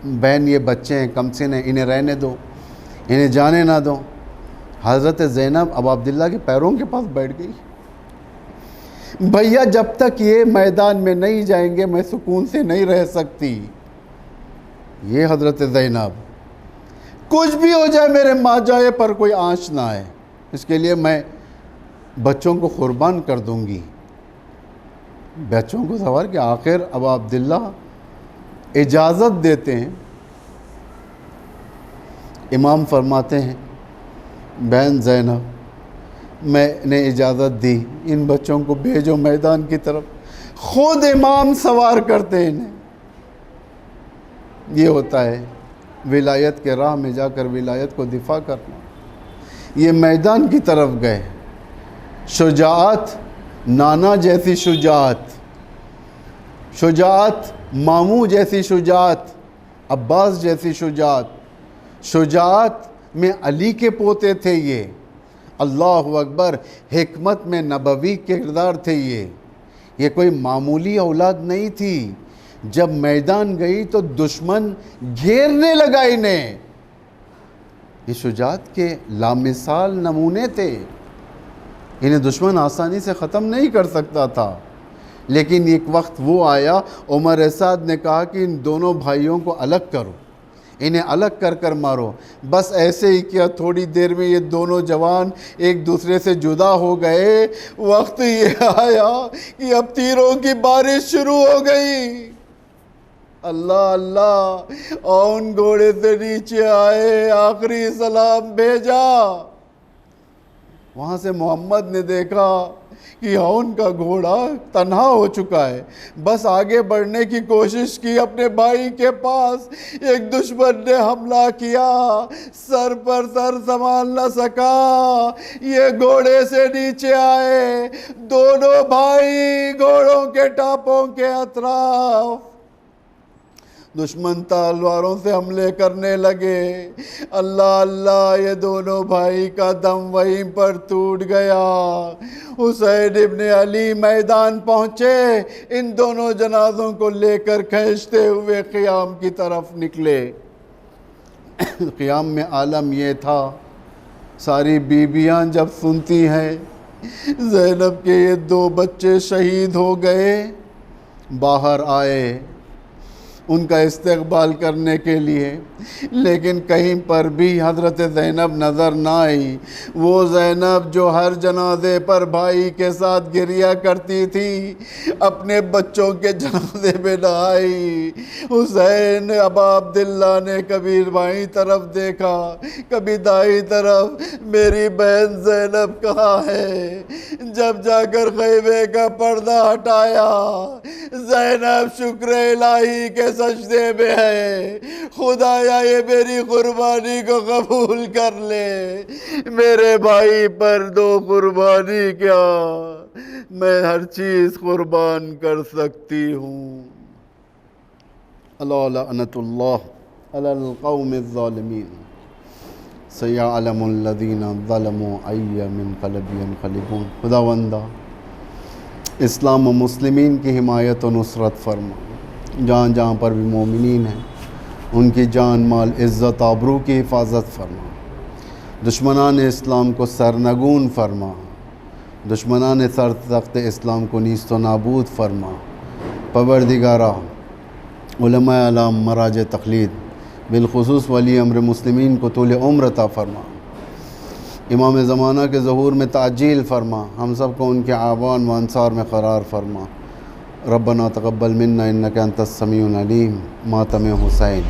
S2: بہن، یہ بچے ہیں کم سن ہیں، انہیں رہنے دو، انہیں جانے نہ دو۔ حضرت زینب ابا عبداللہ کے پیروں کے پاس بیٹھ گئی، بھیا جب تک یہ میدان میں نہیں جائیں گے میں سکون سے نہیں رہ سکتی۔ یہ حضرت زینب، کچھ بھی ہو جائے میرے ماں جائے پر کوئی آنچ نہ آئے، اس کے لیے میں بچوں کو قربان کر دوں گی۔ بچوں کو سوار کہ آخر ابا عبداللہ اجازت دیتے ہیں۔ امام فرماتے ہیں بہن زینب میں نے اجازت دی، ان بچوں کو بھیجو میدان کی طرف۔ خود امام سوار کرتے ہیں انہیں۔ یہ ہوتا ہے ولایت کے راہ میں جا کر ولایت کو دفاع کرنا۔ یہ میدان کی طرف گئے، شجاعت، نانا جیسی شجاعت، شجاعت ماموں جیسی شجاعت، عباس جیسی شجاعت، شجاعت میں علی کے پوتے تھے یہ، اللہ اکبر، حکمت میں نبوی کردار تھے یہ کوئی معمولی اولاد نہیں تھی۔ جب میدان گئی تو دشمن گھیرنے لگا انہیں۔ یہ شجاعت کے لامثال نمونے تھے، انہیں دشمن آسانی سے ختم نہیں کر سکتا تھا۔ لیکن ایک وقت وہ آیا، عمر سعد نے کہا کہ ان دونوں بھائیوں کو الگ کرو، انہیں الگ کر کر مارو۔ بس ایسے ہی کیا، تھوڑی دیر میں یہ دونوں جوان ایک دوسرے سے جدا ہو گئے۔ وقت یہ آیا کہ اب تیروں کی بارش شروع ہو گئی۔ اللہ اللہ، اون گھوڑے سے نیچے آئے، آخری سلام بھیجا۔ وہاں سے محمد نے دیکھا کہ اون کا گھوڑا تنہا ہو چکا ہے، بس آگے بڑھنے کی کوشش کی اپنے بھائی کے پاس۔ ایک دشمن نے حملہ کیا، سر پر سر سنبھال نہ سکا، یہ گھوڑے سے نیچے آئے، دونوں بھائی گھوڑوں کے ٹاپوں کے اطراف دشمن تلواروں سے حملے کرنے لگے۔ اللہ اللہ، یہ دونوں بھائی کا دم وہیں پر ٹوٹ گیا۔ حسین ابن علی میدان پہنچے، ان دونوں جنازوں کو لے کر کھینچتے ہوئے قیام کی طرف نکلے۔ قیام میں عالم یہ تھا، ساری بیویاں جب سنتی ہیں زینب کے یہ 2 بچے شہید ہو گئے، باہر آئے ان کا استقبال کرنے کے لیے، لیکن کہیں پر بھی حضرت زینب نظر نہ آئی۔ وہ زینب جو ہر جنازے پر بھائی کے ساتھ گریا کرتی تھی، اپنے بچوں کے جنازے میں نہ آئی۔ حسین ابا عبداللہ نے کبھی بائیں طرف دیکھا، کبھی دائیں طرف، میری بہن زینب کہاں ہے؟ جب جا کر خیمے کا پردہ ہٹایا، زینب شکر الہی کے سجدے میں ہے، خدایا یہ میری قربانی کو قبول کر لے، میرے بھائی پر 2 قربانی کیا، میں ہر چیز قربان کر سکتی ہوں۔ اللہ لعنت اللہ علی القوم الظالمین، سیعلم الذین ظلموا ای منقلب ینقلبون۔ خداوندہ اسلام و مسلمین کی حمایت و نصرت فرما، جہاں جہاں پر بھی مومنین ہیں ان کی جان مال عزت آبرو کی حفاظت فرما، دشمنان اسلام کو سرنگون فرما، دشمنان سر تخت اسلام کو نیست و نابود فرما۔ پروردگارا علماء اعلام مراجع تقلید بالخصوص ولی امر مسلمین کو طول عمر عطا فرما۔ امام زمانہ کے ظہور میں تعجیل فرما، ہم سب کو ان کے اعوان و انصار میں قرار فرما۔ ربنا تقبل منا انک انت السمیع العلیم۔ ماتم حسین۔